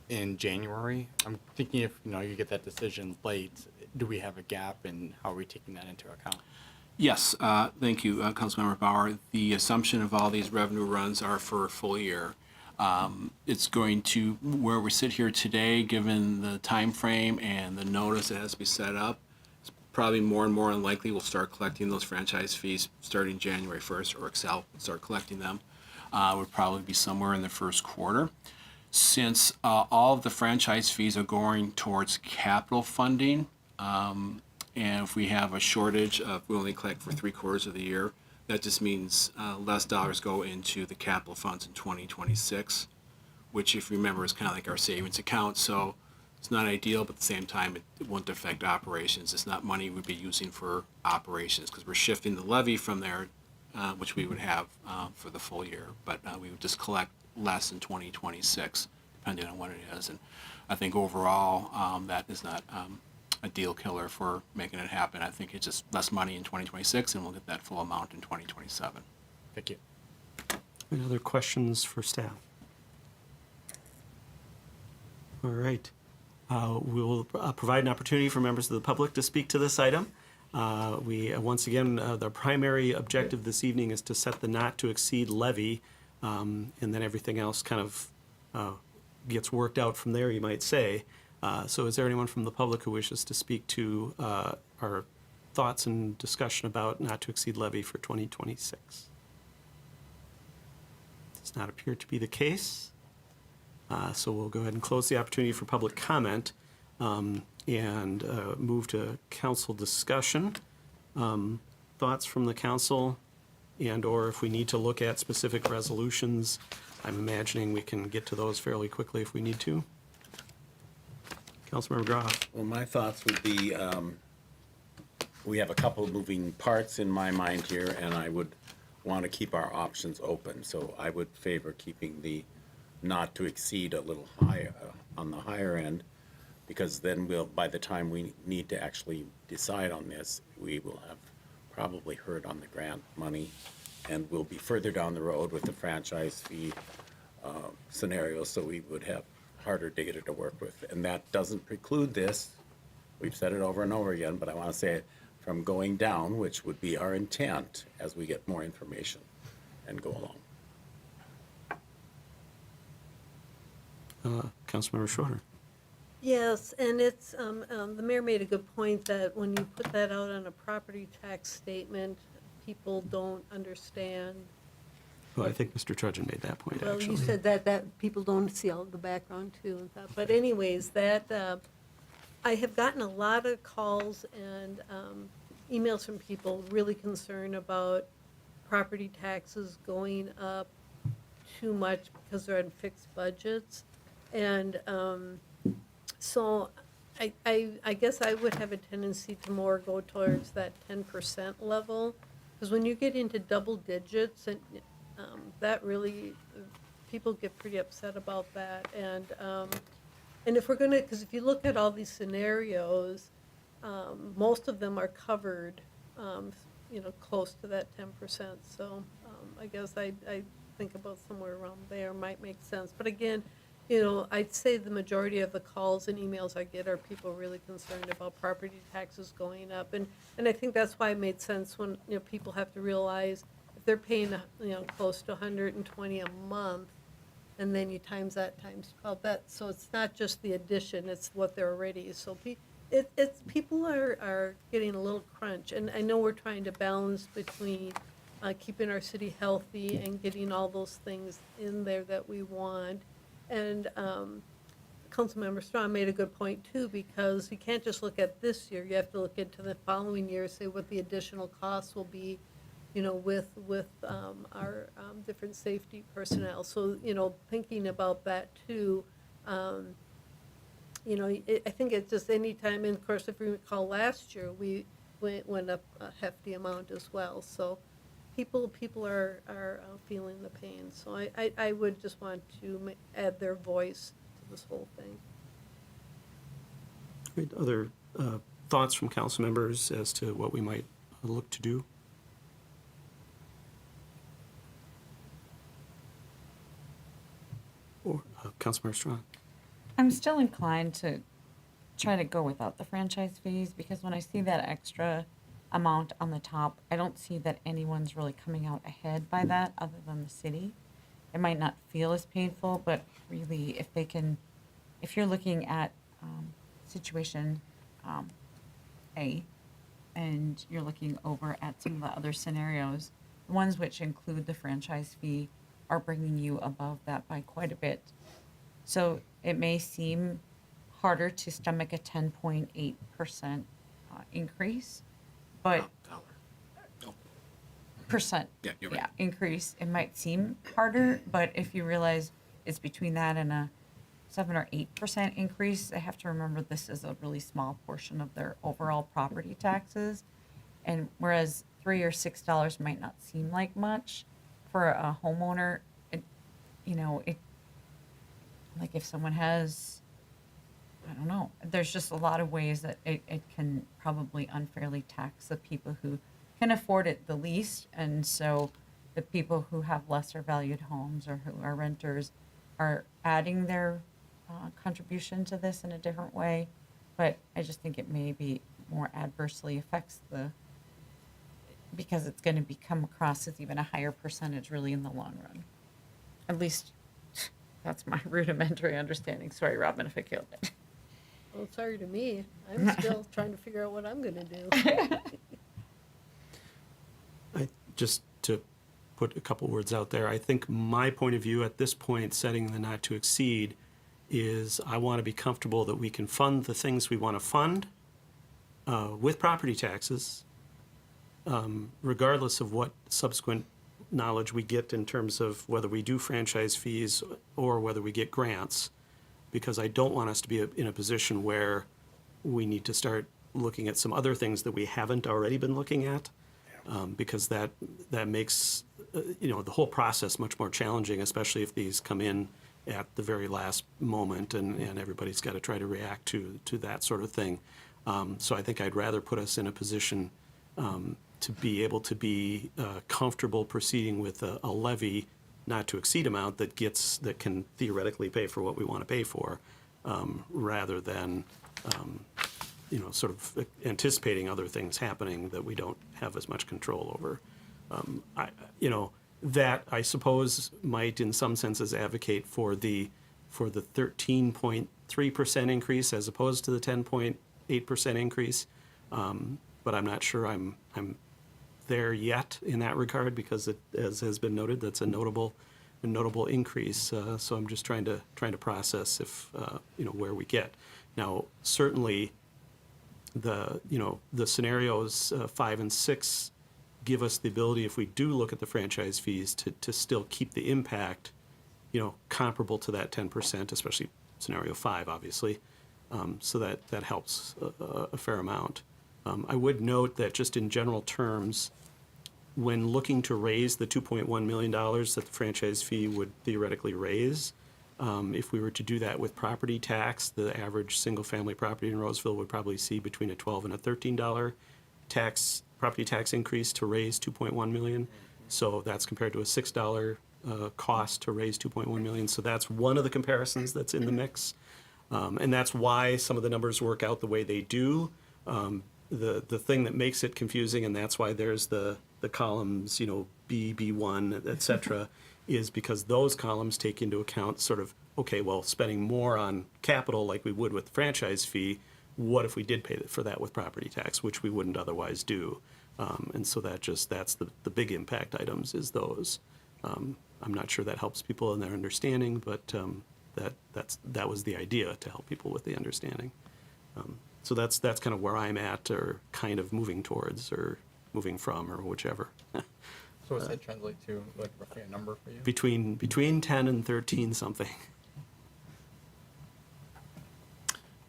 in January? I'm thinking if you get that decision late, do we have a gap, and how are we taking that into account? Yes, thank you, Councilmember Bauer. The assumption of all these revenue runs are for a full year. It's going to, where we sit here today, given the time frame and the notice that has to be set up, it's probably more and more unlikely we'll start collecting those franchise fees starting January 1st, or Excel will start collecting them. Would probably be somewhere in the first quarter. Since all of the franchise fees are going towards capital funding, and if we have a shortage of, we only collect for 3/4 of the year, that just means less dollars go into the capital funds in 2026, which, if you remember, is kind of like our savings account. So it's not ideal, but at the same time, it won't affect operations. It's not money we'd be using for operations because we're shifting the levy from there, which we would have for the full year. But we would just collect less in 2026, depending on what it is. And I think overall, that is not a deal killer for making it happen. I think it's just less money in 2026, and we'll get that full amount in 2027. Thank you. Any other questions for staff? All right. We will provide an opportunity for members of the public to speak to this item. Once again, the primary objective this evening is to set the not to exceed levy, and then everything else kind of gets worked out from there, you might say. So is there anyone from the public who wishes to speak to our thoughts and discussion about not to exceed levy for 2026? Does not appear to be the case. So we'll go ahead and close the opportunity for public comment and move to council discussion. Thoughts from the council, and or if we need to look at specific resolutions, I'm imagining we can get to those fairly quickly if we need to. Councilmember Groff. Well, my thoughts would be, we have a couple of moving parts in my mind here, and I would want to keep our options open. So I would favor keeping the not to exceed a little higher, on the higher end, because then by the time we need to actually decide on this, we will have probably heard on the grant money, and we'll be further down the road with the franchise fee scenario, so we would have harder data to work with. And that doesn't preclude this, we've said it over and over again, but I want to say it, from going down, which would be our intent as we get more information and go along. Councilmember Schroeder. Yes, and it's, the mayor made a good point that when you put that out on a property tax statement, people don't understand. Well, I think Mr. Trudgeon made that point, Well, actually. you said that people don't see all the background too and stuff. But anyways, I have gotten a lot of calls and emails from people really concerned about property taxes going up too much because they're on fixed budgets. And so I guess I would have a tendency to more go towards that 10% level. Because when you get into double digits, and that really, people get pretty upset about that. And if we're gonna, because if you look at all these scenarios, most of them are covered, close to that 10%. So I guess I think about somewhere around there might make sense. But again, I'd say the majority of the calls and emails I get are people really concerned about property taxes going up. And I think that's why it made sense when, people have to realize if they're paying, close to 120 a month, and then you times that times 12, so it's not just the addition, it's what they're already, so it's, people are getting a little crunch. And I know we're trying to balance between keeping our city healthy and getting all those things in there that we want. And Councilmember Strawn made a good point too, because you can't just look at this year, you have to look into the following year, say what the additional costs will be, with our different safety personnel. So, thinking about that too, I think it's just any time, and of course, if you recall last year, we went up a hefty amount as well. So people are feeling the pain. So I would just want to add their voice to this whole thing. Great. Other thoughts from council members as to what we might look to do? Or Councilmember Strawn? I'm still inclined to try to go without the franchise fees, because when I see that extra amount on the top, I don't see that anyone's really coming out ahead by that other than the city. It might not feel as painful, but really if you're looking at situation A, and you're looking over at some of the other scenarios, the ones which include the franchise fee are bringing you above that by quite a bit. So it may seem harder to stomach a 10.8% increase, but percent increase, it might seem harder, but if you realize it's between that and a 7 or 8% increase, I have to remember this is a really small portion of their overall property taxes. And whereas $3 or $6 might not seem like much for a homeowner, like if someone has, I don't know, there's just a lot of ways that it can probably unfairly tax the people who can afford it the least. And so the people who have lesser valued homes or who are renters are adding their contribution to this in a different way. But I just think it may be more adversely affects because it's going to come across as even a higher percentage really in the long run. At least that's my rudimentary understanding. Sorry, Robin, if I killed it. Well, sorry to me. I'm still trying to figure out what I'm gonna do. Just to put a couple words out there, I think my point of view at this point, setting the not to exceed, is I want to be comfortable that we can fund the things we want to fund with property taxes, regardless of what subsequent knowledge we get in terms of whether we do franchise fees or whether we get grants, because I don't want us to be in a position where we need to start looking at some other things that we haven't already been looking at, because that makes the whole process much more challenging, especially if these come in at the very last moment and everybody's got to try to react to that sort of thing. So I think I'd rather put us in a position to be able to be comfortable proceeding with a levy not to exceed amount that can theoretically pay for what we want to pay for, rather than sort of anticipating other things happening that we don't have as much control over. That I suppose might in some senses advocate for the 13.3% increase as opposed to the 10.8% increase, but I'm not sure I'm there yet in that regard, because as has been noted, that's a notable increase. So I'm just trying to process if where we get. Now certainly the scenarios 5 and 6 give us the ability, if we do look at the franchise fees, to still keep the impact comparable to that 10%, especially scenario 5 obviously. So that helps a fair amount. I would note that just in general terms, when looking to raise the $2.1 million that the franchise fee would theoretically raise, if we were to do that with property tax, the average single-family property in Roseville would probably see between a $12 and a $13 property tax increase to raise $2.1 million. So that's compared to a $6 cost to raise 2.1 million. So that's one of the comparisons that's in the mix. And that's why some of the numbers work out the way they do. The thing that makes it confusing, and that's why there's the columns, B, B1, et cetera, is because those columns take into account sort of, okay, well, spending more on capital like we would with the franchise fee, what if we did pay for that with property tax, which we wouldn't otherwise do? And so that's the big impact items is those. I'm not sure that helps people in their understanding, but that was the idea, to help people with the understanding. So that's kind of where I'm at, or kind of moving towards, or moving from, or whichever. So does that translate to like roughly a number for you? Between 10 and 13 something.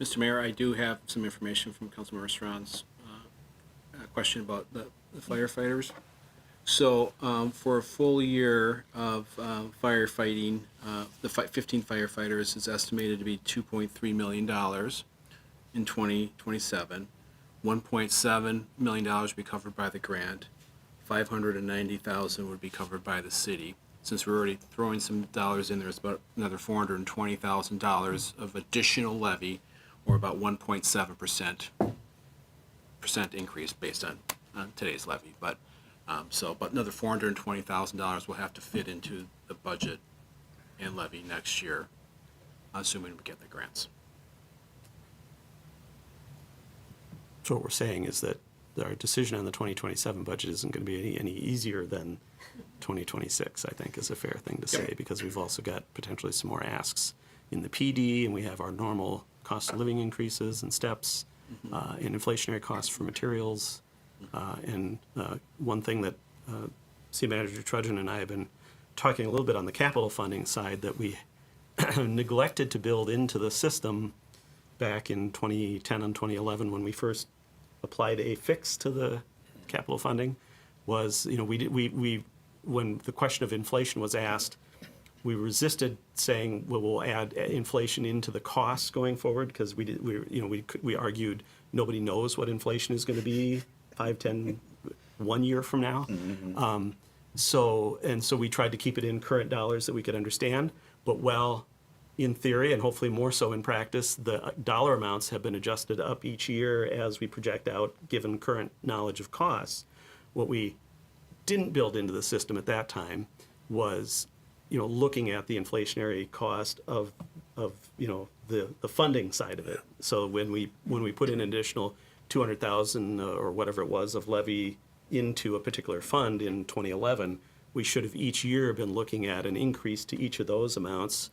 Mr. Mayor, I do have some information from Councilmember Strawn's question about the firefighters. So for a full year of firefighting, the 15 firefighters is estimated to be $2.3 million in 2027. $1.7 million would be covered by the grant. $590,000 would be covered by the city. Since we're already throwing some dollars in, there's about another $420,000 of additional levy, or about 1.7% increase based on today's levy. But so about another $420,000 will have to fit into the budget and levy next year, assuming we get the grants. So what we're saying is that our decision on the 2027 budget isn't going to be any easier than 2026, I think is a fair thing to say, because we've also got potentially some more asks in the PD, and we have our normal cost of living increases and steps, and inflationary costs for materials. And one thing that City Manager Trudgeon and I have been talking a little bit on the capital funding side that we neglected to build into the system back in 2010 and 2011 when we first applied a fix to the capital funding was, we when the question of inflation was asked, we resisted saying, well, we'll add inflation into the costs going forward, because we argued nobody knows what inflation is going to be 5, 10, 1 year from now. So we tried to keep it in current dollars that we could understand. But in theory, and hopefully more so in practice, the dollar amounts have been adjusted up each year as we project out, given current knowledge of costs. What we didn't build into the system at that time was, looking at the inflationary cost of the funding side of it. So when we put in an additional 200,000 or whatever it was of levy into a particular fund in 2011, we should have each year been looking at an increase to each of those amounts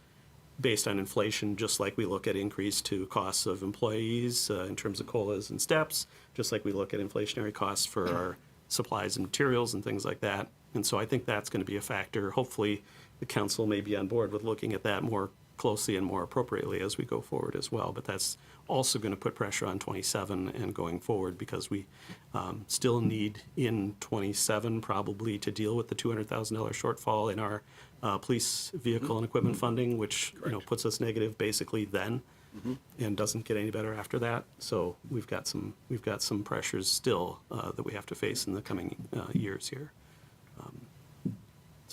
based on inflation, just like we look at increase to costs of employees in terms of COLAs and steps, just like we look at inflationary costs for our supplies and materials and things like that. And so I think that's going to be a factor. Hopefully, the council may be on board with looking at that more closely and more appropriately as we go forward as well. But that's also going to put pressure on 27 and going forward, because we still need in 27 probably to deal with the $200,000 shortfall in our police vehicle and equipment funding, which puts us negative basically then, and doesn't get any better after that. So we've got some pressures still that we have to face in the coming years here.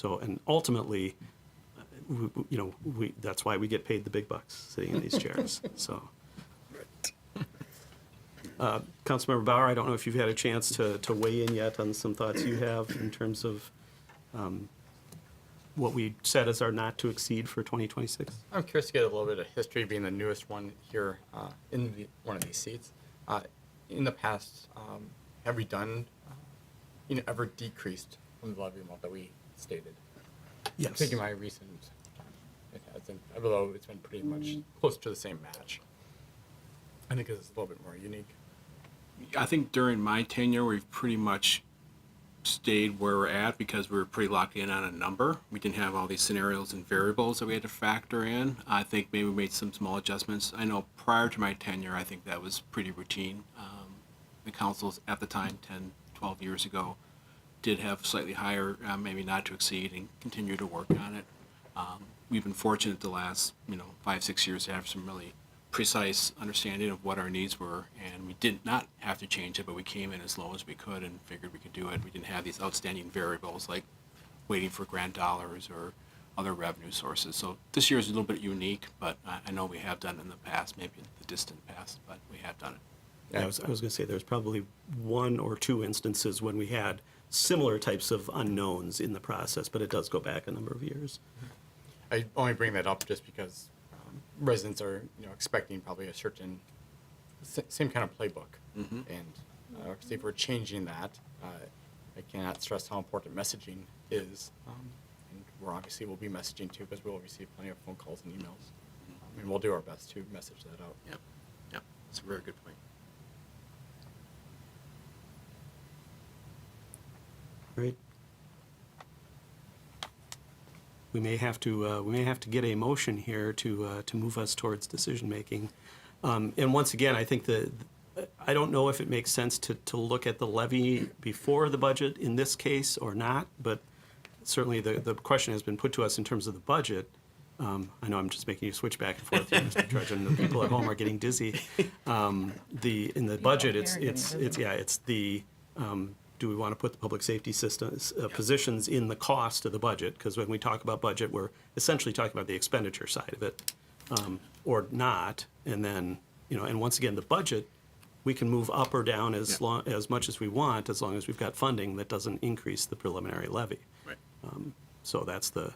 And ultimately, that's why we get paid the big bucks sitting in these chairs. So, Councilmember Bauer, I don't know if you've had a chance to weigh in yet on some thoughts you have in terms of what we set as our not to exceed for 2026. I'm curious to get a little bit of history, being the newest one here in one of these seats. In the past, have we done, ever decreased from the levy amount that we stated? Yes. I'm thinking my recent time, it hasn't, although it's been pretty much close to the same match. I think it's a little bit more unique. I think during my tenure, we've pretty much stayed where we're at because we were pretty locked in on a number. We didn't have all these scenarios and variables that we had to factor in. I think maybe we made some small adjustments. I know prior to my tenure, I think that was pretty routine. The councils at the time, 10, 12 years ago, did have slightly higher, maybe not to exceed, and continue to work on it. We've been fortunate the last, 5, 6 years to have some really precise understanding of what our needs were, and we did not have to change it, but we came in as low as we could and figured we could do it. We didn't have these outstanding variables like waiting for grant dollars or other revenue sources. So this year is a little bit unique, but I know we have done it in the past, maybe in the distant past, but we have done it. I was going to say, there's probably one or two instances when we had similar types of unknowns in the process, but it does go back a number of years. I only bring that up just because residents are, expecting probably a certain same kind of playbook, and obviously if we're changing that, I cannot stress how important messaging is. And we're obviously will be messaging too, because we'll receive plenty of phone calls and emails, and we'll do our best to message that out. Yep, yep, that's a very good point. Right. We may have to get a motion here to move us towards decision making. And once again, I think I don't know if it makes sense to look at the levy before the budget in this case or not, but certainly the question has been put to us in terms of the budget. I know I'm just making you switch back and forth here, Mr. Trudgeon. The people at home are getting dizzy. In the budget, it's the do we want to put the public safety systems positions in the cost of the budget? Because when we talk about budget, we're essentially talking about the expenditure side of it, or not. And then, and once again, the budget, we can move up or down as much as we want, as long as we've got funding that doesn't increase the preliminary levy. Right. So that's the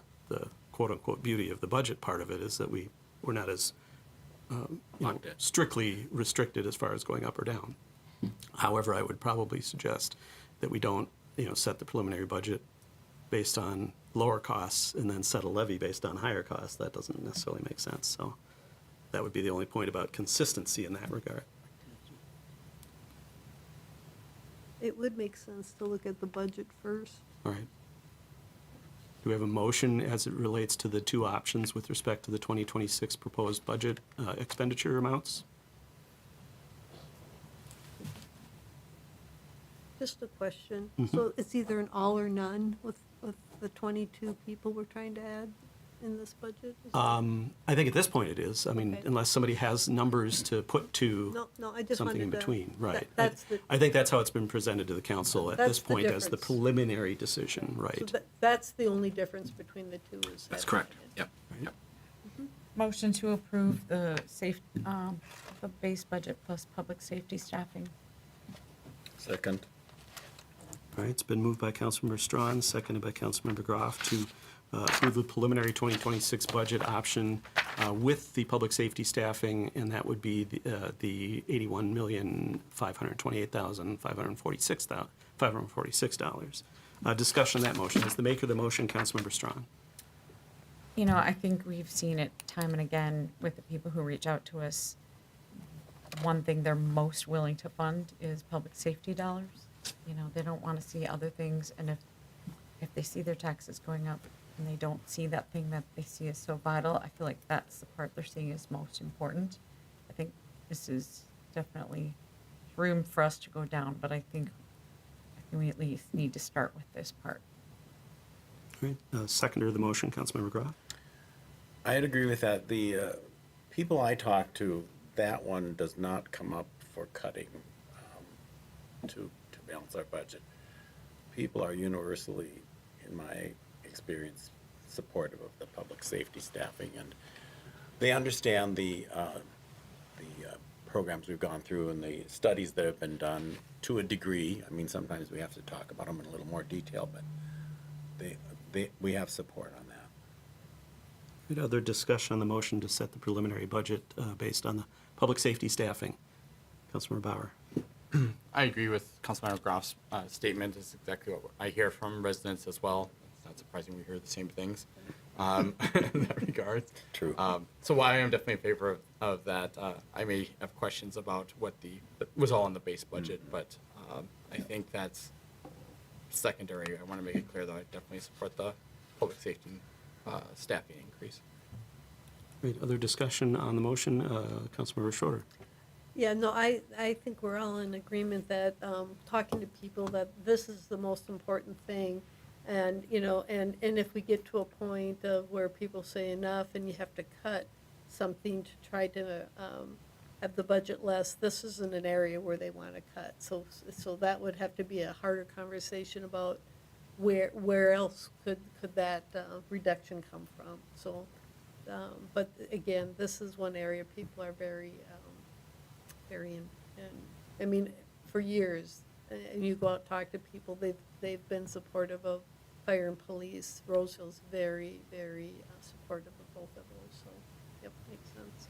quote unquote beauty of the budget part of it, is that we're not as Locked in. strictly restricted as far as going up or down. However, I would probably suggest that we don't, set the preliminary budget based on lower costs and then set a levy based on higher costs. That doesn't necessarily make sense. So that would be the only point about consistency in that regard. It would make sense to look at the budget first. All right. Do we have a motion as it relates to the two options with respect to the 2026 proposed budget expenditure amounts? Just a question. So it's either an all or none with the 22 people we're trying to add in this budget? Is that- I think at this point it is. I mean, Okay. unless somebody has numbers to put to No, I just something in wanted to. between, right. That's the, I think that's how it's been presented to the council at That's this the point as the difference. preliminary decision, so right? that's the only difference between the two is. That's that- correct. Yep, yep. Motion to approve the the base budget plus public safety staffing. Second. All right, it's been moved by Councilmember Strawn, seconded by Councilmember Groff to approve the preliminary 2026 budget option with the public safety staffing, and that would be the $81,528,546. Discussion on that motion. As the maker of the motion, Councilmember Strawn. I think we've seen it time and again with the people who reach out to us. One thing they're most willing to fund is public safety dollars. They don't want to see other things, and if they see their taxes going up and they don't see that thing that they see as so vital, I feel like that's the part they're seeing as most important. I think this is definitely room for us to go down, but I think we at least need to start with this part. All right, seconder of the motion, Councilmember Groff. I'd agree with that. The people I talk to, that one does not come up for cutting to balance our budget. People are universally, in my experience, supportive of the public safety staffing, and they understand the programs we've gone through and the studies that have been done to a degree. I mean, sometimes we have to talk about them in a little more detail, but we have support on that. Any other discussion on the motion to set the preliminary budget based on the public safety staffing? Councilmember Bauer. I agree with Councilmember Groff's statement. It's exactly what I hear from residents as well. It's not surprising we hear the same things in that regard. True. So while I am definitely in favor of that, I may have questions about what was all in the base budget, but I think that's secondary. I want to make it clear that I definitely support the public safety staffing increase. Great. Other discussion on the motion? Councilmember Schroeder. Yeah, no, I think we're all in agreement that talking to people, that this is the most important thing. And, and if we get to a point of where people say enough and you have to cut something to try to have the budget less, this isn't an area where they want to cut. So that would have to be a harder conversation about where else could that reduction come from? So, but again, this is one area people are very, and I mean, for years, and you go out and talk to people, they've been supportive of fire and police. Roseville's very, very supportive of both of those, so, yep, makes sense.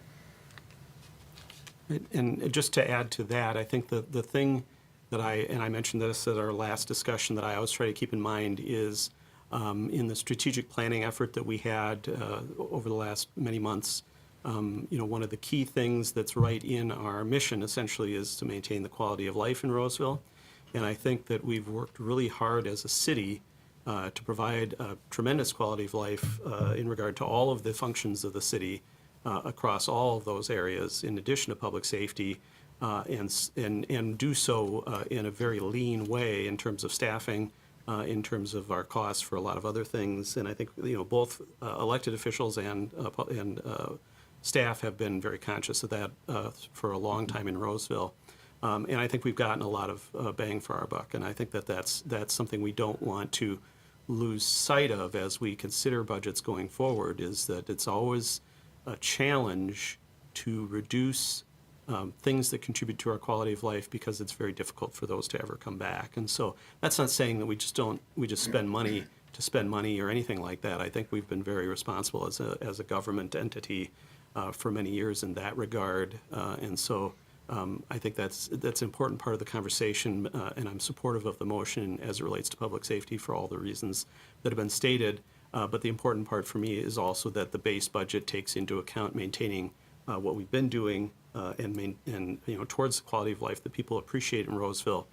And just to add to that, I think the thing that I mentioned this at our last discussion, that I always try to keep in mind is in the strategic planning effort that we had over the last many months, one of the key things that's right in our mission essentially is to maintain the quality of life in Roseville. And I think that we've worked really hard as a city to provide a tremendous quality of life in regard to all of the functions of the city across all of those areas, in addition to public safety, and do so in a very lean way in terms of staffing, in terms of our costs for a lot of other things. And I think both elected officials and staff have been very conscious of that for a long time in Roseville. And I think we've gotten a lot of bang for our buck. And I think that's something we don't want to lose sight of as we consider budgets going forward, is that it's always a challenge to reduce things that contribute to our quality of life, because it's very difficult for those to ever come back. And so that's not saying that we just spend money to spend money or anything like that. I think we've been very responsible as a government entity for many years in that regard. And so I think that's an important part of the conversation, and I'm supportive of the motion as it relates to public safety for all the reasons that have been stated. But the important part for me is also that the base budget takes into account maintaining what we've been doing and towards the quality of life that people appreciate in Roseville.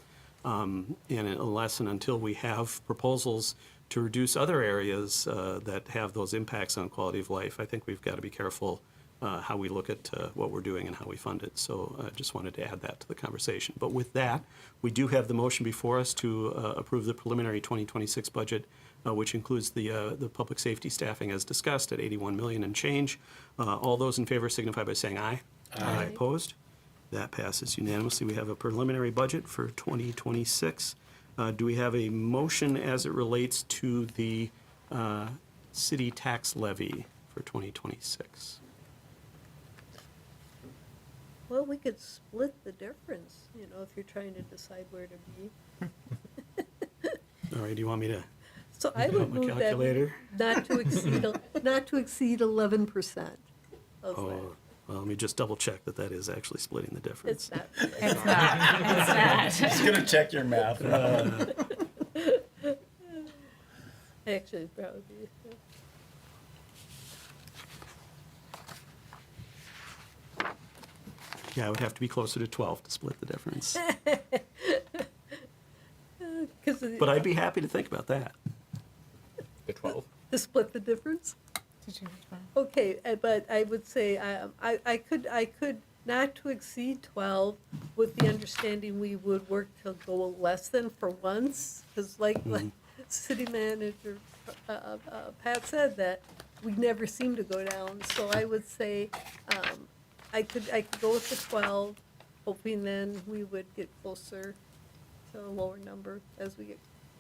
And unless and until we have proposals to reduce other areas that have those impacts on quality of life, I think we've got to be careful how we look at what we're doing and how we fund it. So I just wanted to add that to the conversation. But with that, we do have the motion before us to approve the preliminary 2026 budget, which includes the public safety staffing as discussed at 81 million and change. All those in favor signify by saying aye. Aye. Opposed? That passes unanimously. We have a preliminary budget for 2026. Do we have a motion as it relates to the city tax levy for 2026? Well, we could split the difference, if you're trying to decide where to be. All right, do you want me to? So I Help would my move that calculator? not to exceed 11%. How's Oh, that? well, let me just double check that is actually splitting the difference. It's not. It's not. Just gonna check your math. Actually, probably. Yeah, it would have to be closer to 12 to split the difference. But I'd be happy to think about that. The 12. To split the difference? Okay, but I would say I could not to exceed 12 with the understanding we would work to go less than for once, because like city manager Pat said, that we never seem to go down. So I would say I could go with the 12, hoping then we would get closer to a lower number as we get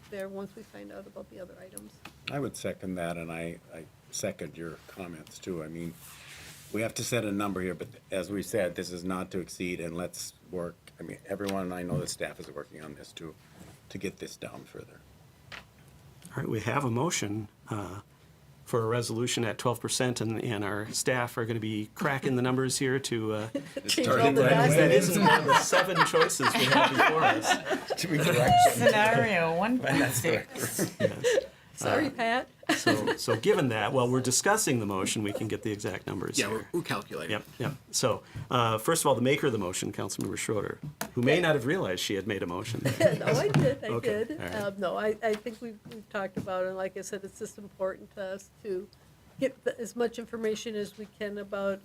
there once we find out about the other items. I would second that, and I second your comments too. I mean, we have to set a number here, but as we said, this is not to exceed, and let's work, I mean, everyone, I know the staff is working on this to get this down further. All right, we have a motion for a resolution at 12%, and our staff are going to be cracking the numbers here to Change all the that documents. isn't one of the 7 choices we have before us. To be correct. Scenario 1.6. Yes. Sorry, Pat. So given that, while we're discussing the motion, we can get the exact numbers Yeah, here. we're calculating. Yep. So, first of all, the maker of the motion, Councilmember Schroeder, who may not have realized she had made a motion. No, I did, Okay, all right. No, I think we've talked about it, and like I said, it's just important to us to get as much information as we can about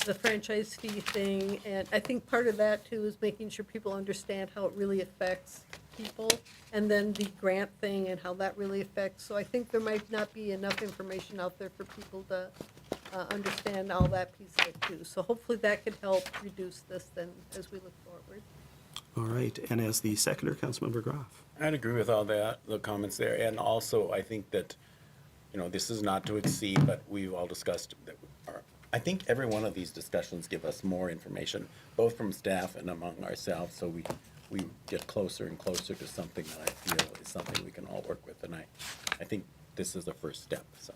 the franchise fee thing, and I think part of that too is making sure people understand how it really affects people, and then the grant thing and how that really affects. So I think there might not be enough information out there for people to understand all that piece of it too. So hopefully that could help reduce this then as we look forward. All right, and as the seconder, Councilmember Groff. I'd agree with all that, the comments there, and also I think that, this is not to exceed, but we've all discussed that. I think every one of these discussions give us more information, both from staff and among ourselves, so we get closer and closer to something that I feel is something we can all work with, and I think this is the first step, so.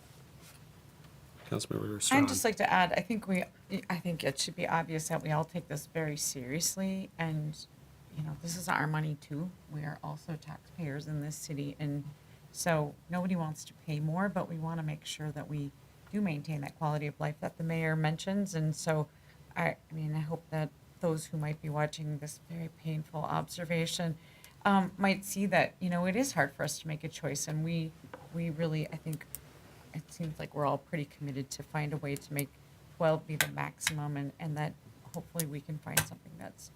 Councilmember Strawn. I'd just like to add, I think it should be obvious that we all take this very seriously, and, this is our money too. We are also taxpayers in this city, and so nobody wants to pay more, but we want to make sure that we do maintain that quality of life that the mayor mentions, and so, I hope that those who might be watching this very painful observation might see that, it is hard for us to make a choice, and we really, I think, it seems like we're all pretty committed to find a way to make 12 be the maximum, and that hopefully we can find something that's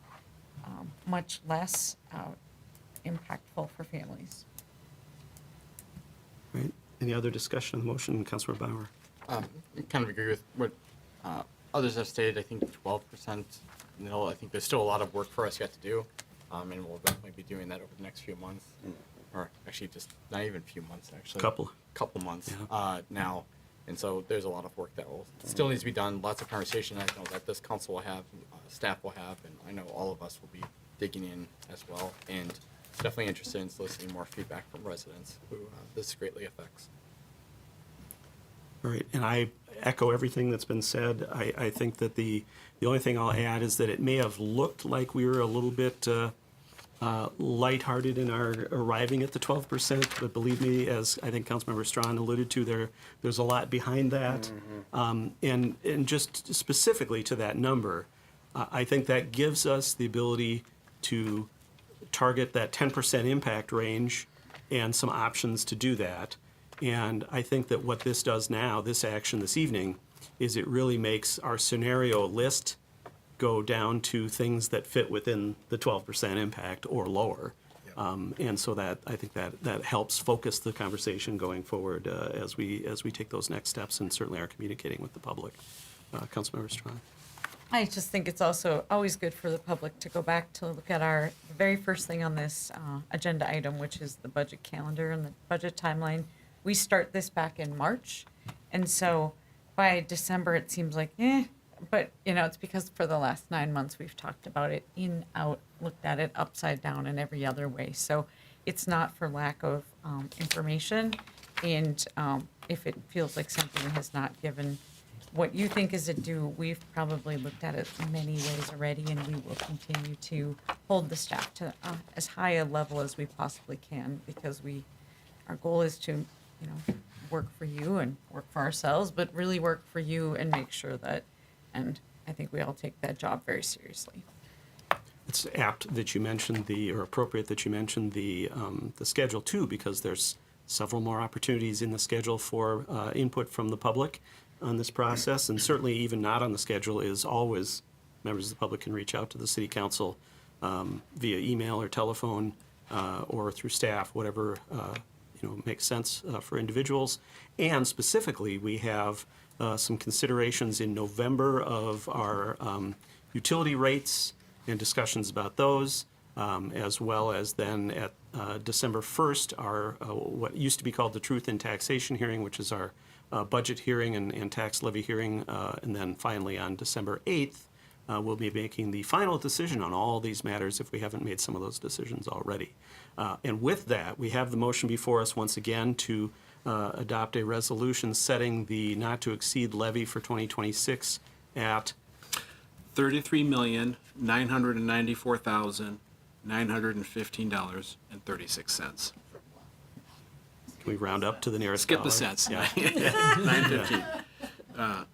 much less impactful for families. Right, any other discussion on the motion, Councilmember Bauer? I kind of agree with what others have stated. I think 12%, I think there's still a lot of work for us yet to do, and we'll definitely be doing that over the next few months, or actually just not even a few months, actually. Couple months now. And so there's a lot of work that will still needs to be done. Lots of conversation I know that this council will have, staff will have, and I know all of us will be digging in as well. And definitely interested in soliciting more feedback from residents who this greatly affects. All right, and I echo everything that's been said. I think that the only thing I'll add is that it may have looked like we were a little bit lighthearted in our arriving at the 12%, but believe me, as I think Councilmember Strawn alluded to, there's a lot behind that. And just specifically to that number, I think that gives us the ability to target that 10% impact range and some options to do that. And I think that what this does now, this action this evening, is it really makes our scenario list go down to things that fit within the 12% impact or lower. And so that, I think that helps focus the conversation going forward as we take those next steps and certainly are communicating with the public. Councilmember Strawn. I just think it's also always good for the public to go back to look at the very first thing on this agenda item, which is the budget calendar and the budget timeline. We start this back in March, and so by December it seems like, but it's because for the last 9 months we've talked about it in, out, looked at it upside down and every other way. So it's not for lack of information, and if it feels like something has not given what you think is a due, we've probably looked at it in many ways already, and we will continue to hold the staff to as high a level as we possibly can, because our goal is to work for you and work for ourselves, but really work for you and make sure that, and I think we all take that job very seriously. It's apt that you mentioned or appropriate that you mentioned the schedule too, because there's several more opportunities in the schedule for input from the public on this process, and certainly even not on the schedule is always members of the public can reach out to the city council via email or telephone or through staff, whatever makes sense for individuals. And specifically, we have some considerations in November of our utility rates and discussions about those, as well as then at December 1st, our what used to be called the Truth in Taxation hearing, which is our budget hearing and tax levy hearing, and then finally on December 8th, we'll be making the final decision on all these matters if we haven't made some of those decisions already. And with that, we have the motion before us once again to adopt a resolution setting the not to exceed levy for 2026 at $33,994,915.36. Can we round up to the nearest Skip dollar? the cents. Yeah. 915.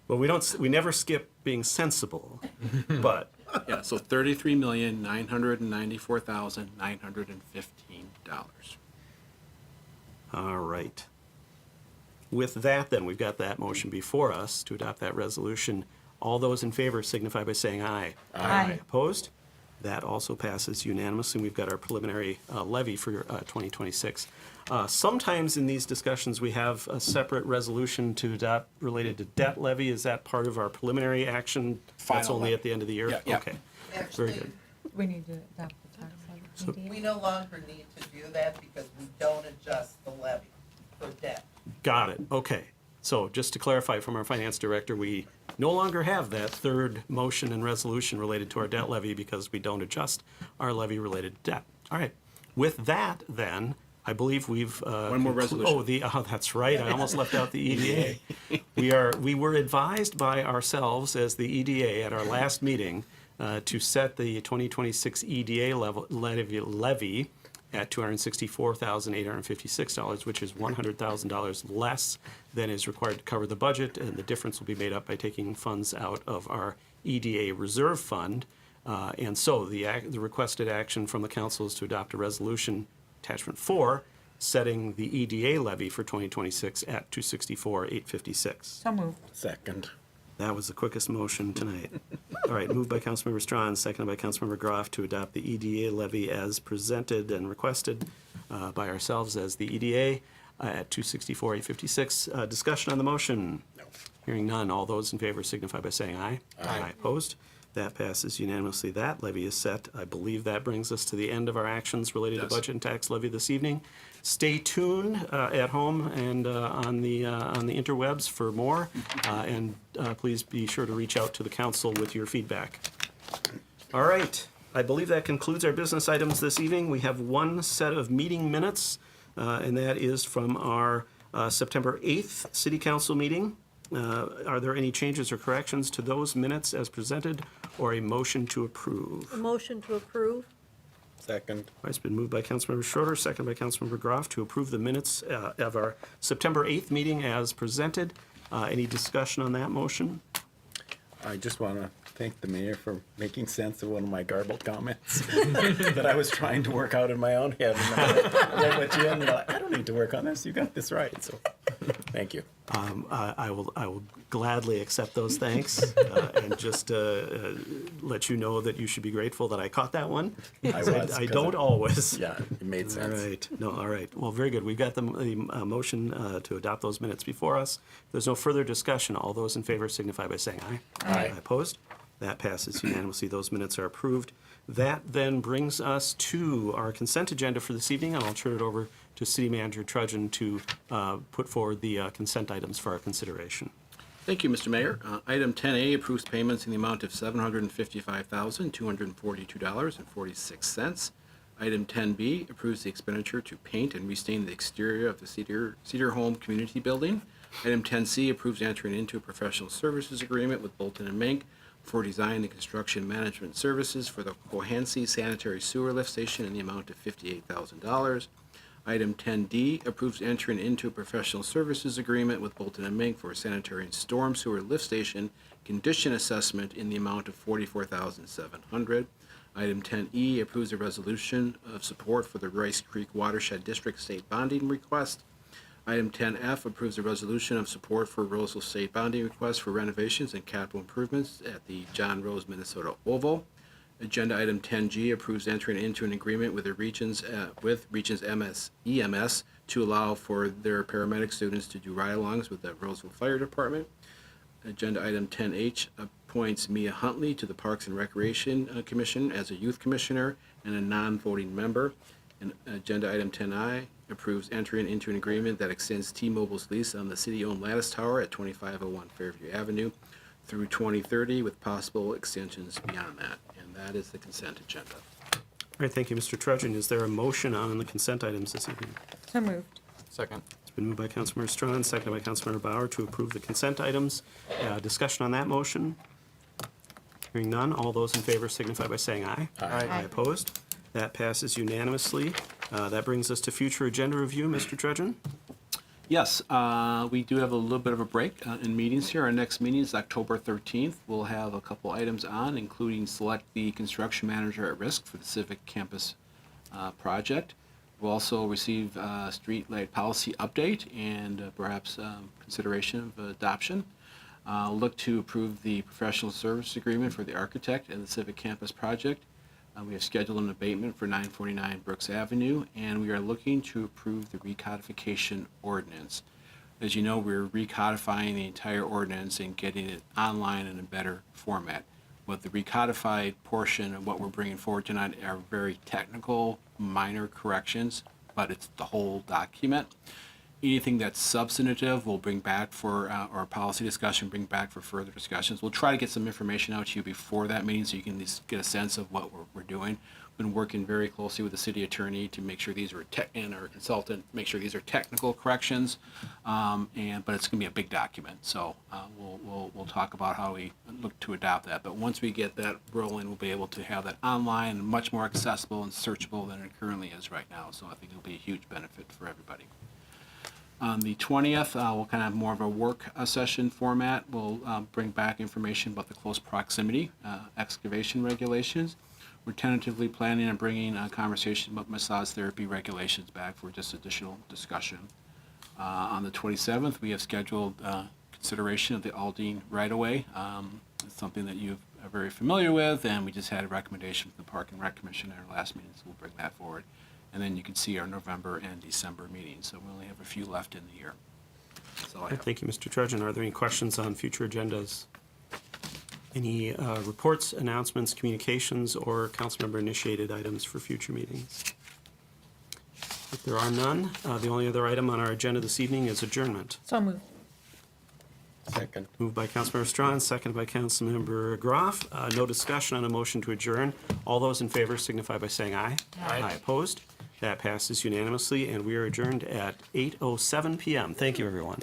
Well, we never skip being sensible, but Yeah, so $33,994,915. all right. With that, then, we've got that motion before us to adopt that resolution. All those in favor signify by saying aye. Aye. Opposed? That also passes unanimously. We've got our preliminary levy for 2026. Sometimes in these discussions, we have a separate resolution to adopt related to debt levy. Is that part of our preliminary action? That's Final only levy. at the end of the year? Yeah. Okay, very good. We need to adopt the tax We no longer need to do that because we don't adjust the levy for debt. Got it, okay. So just to clarify from our finance director, we no longer have that third motion and resolution related to our debt levy because we don't adjust our levy related to debt. All right, with that then, I believe we've. One more resolution. That's right, I almost left out the EDA. We were advised by ourselves as the EDA at our last meeting to set the 2026 EDA levy at $264,856, which is $100,000 less than is required to cover the budget, and the difference will be made up by taking funds out of our EDA reserve fund. And so the requested action from the council is to adopt a resolution, attachment 4, setting the EDA levy for 2026 at $264,856. So moved. Second. That was the quickest motion tonight. All right, moved by Councilmember Strawn, seconded by Councilmember Groff to adopt the EDA levy as presented and requested by ourselves as the EDA at $264,856. Discussion on the motion? No. Hearing none. All those in favor signify by saying aye. Aye. Opposed? That passes unanimously. That levy is set. I believe that brings us to the end of our actions related to budget and tax levy this evening. Stay tuned at home and on the interwebs for more, and please be sure to reach out to the council with your feedback. All right, I believe that concludes our business items this evening. We have one set of meeting minutes, and that is from our September 8th City Council meeting. Are there any changes or corrections to those minutes as presented, or a motion to approve? A motion to approve? Second. It's been moved by Councilmember Schroeder, second by Councilmember Groff to approve the minutes of our September 8th meeting as presented. Any discussion on that motion? I just want to thank the mayor for making sense of one of my garbled comments that I was trying to work out in my own head. And then with you, and I don't need to work on this. You got this right. So, thank you. I will gladly accept those thanks and just let you know that you should be grateful that I caught that one. I don't always. Yeah, it made sense. All right. No, all right. Well, very good. We've got the motion to adopt those minutes before us. There's no further discussion. All those in favor signify by saying aye. Aye. Opposed? That passes unanimously. Those minutes are approved. That then brings us to our consent agenda for this evening, and I'll turn it over to City Manager Trudgeon to put forward the consent items for our consideration. Thank you, Mr. Mayor. Item 10A approves payments in the amount of $755,242.46. Item 10B approves the expenditure to paint and restain the exterior of the Cedar Home Community Building. Item 10C approves entering into a professional services agreement with Bolton & Mink for design and construction management services for the Cohansey Sanitary Sewer Lift Station in the amount of $58,000. Item 10D approves entering into a professional services agreement with Bolton & Mink for a sanitary and storm sewer lift station condition assessment in the amount of $44,700. Item 10E approves a resolution of support for the Rice Creek Watershed District State Bonding Request. Item 10F approves a resolution of support for Roseville State Bonding Request for renovations and capital improvements at the John Rose, Minnesota Oval. Agenda item 10G approves entering into an agreement with the Regions EMS to allow for their paramedic students to do ride-alongs with the Roseville Fire Department. Agenda item 10H appoints Mia Huntley to the Parks and Recreation Commission as a youth commissioner and a non-voting member. And agenda item 10I approves entering into an agreement that extends T-Mobile's lease on the city-owned Lattice Tower at 2501 Fairview Avenue through 2030 with possible extensions beyond that. And that is the consent agenda. All right, thank you, Mr. Trudgeon. Is there a motion on the consent items this evening? So moved. Second. It's been moved by Councilmember Strawn, seconded by Councilmember Bauer to approve the consent items. Discussion on that motion? Hearing none, all those in favor signify by saying aye. Aye. Opposed? That passes unanimously. That brings us to future agenda review. Mr. Trudgeon? Yes, we do have a little bit of a break in meetings here. Our next meeting is October 13th. We'll have a couple items on, including select the construction manager at risk for the Civic Campus project. We'll also receive street light policy update and perhaps consideration of adoption. Look to approve the professional service agreement for the architect and the Civic Campus project. We have scheduled an abatement for 949 Brooks Avenue, and we are looking to approve the recodification ordinance. As you know, we're recodifying the entire ordinance and getting it online in a better format. But the recodified portion of what we're bringing forward tonight are very technical, minor corrections, but it's the whole document. Anything that's substantive, we'll bring back for our policy discussion, bring back for further discussions. We'll try to get some information out to you before that meeting so you can just get a sense of what we're doing. Been working very closely with the city attorney to make sure these are and our consultant, make sure these are technical corrections. But it's going to be a big document, so we'll talk about how we look to adopt that. But once we get that rolling, we'll be able to have that online and much more accessible and searchable than it currently is right now. So I think it'll be a huge benefit for everybody. On the 20th, we'll kind of have more of a work session format. We'll bring back information about the close proximity excavation regulations. We're tentatively planning on bringing a conversation about massage therapy regulations back for just additional discussion. On the 27th, we have scheduled consideration of the Aldine right-of-way. It's something that you are very familiar with, and we just had a recommendation from the Park and Rec Commission at our last meeting, so we'll bring that forward. And then you can see our November and December meetings, so we only have a few left in the year. That's all I have. Thank you, Mr. Trudgeon. Are there any questions on future agendas? Any reports, announcements, communications, or councilmember-initiated items for future meetings? If there are none, the only other item on our agenda this evening is adjournment. So moved. Second. Moved by Councilmember Strawn, seconded by Councilmember Groff. No discussion on a motion to adjourn. All those in favor signify by saying aye. Aye. Opposed? That passes unanimously, and we are adjourned at 8:07 PM. Thank you, everyone.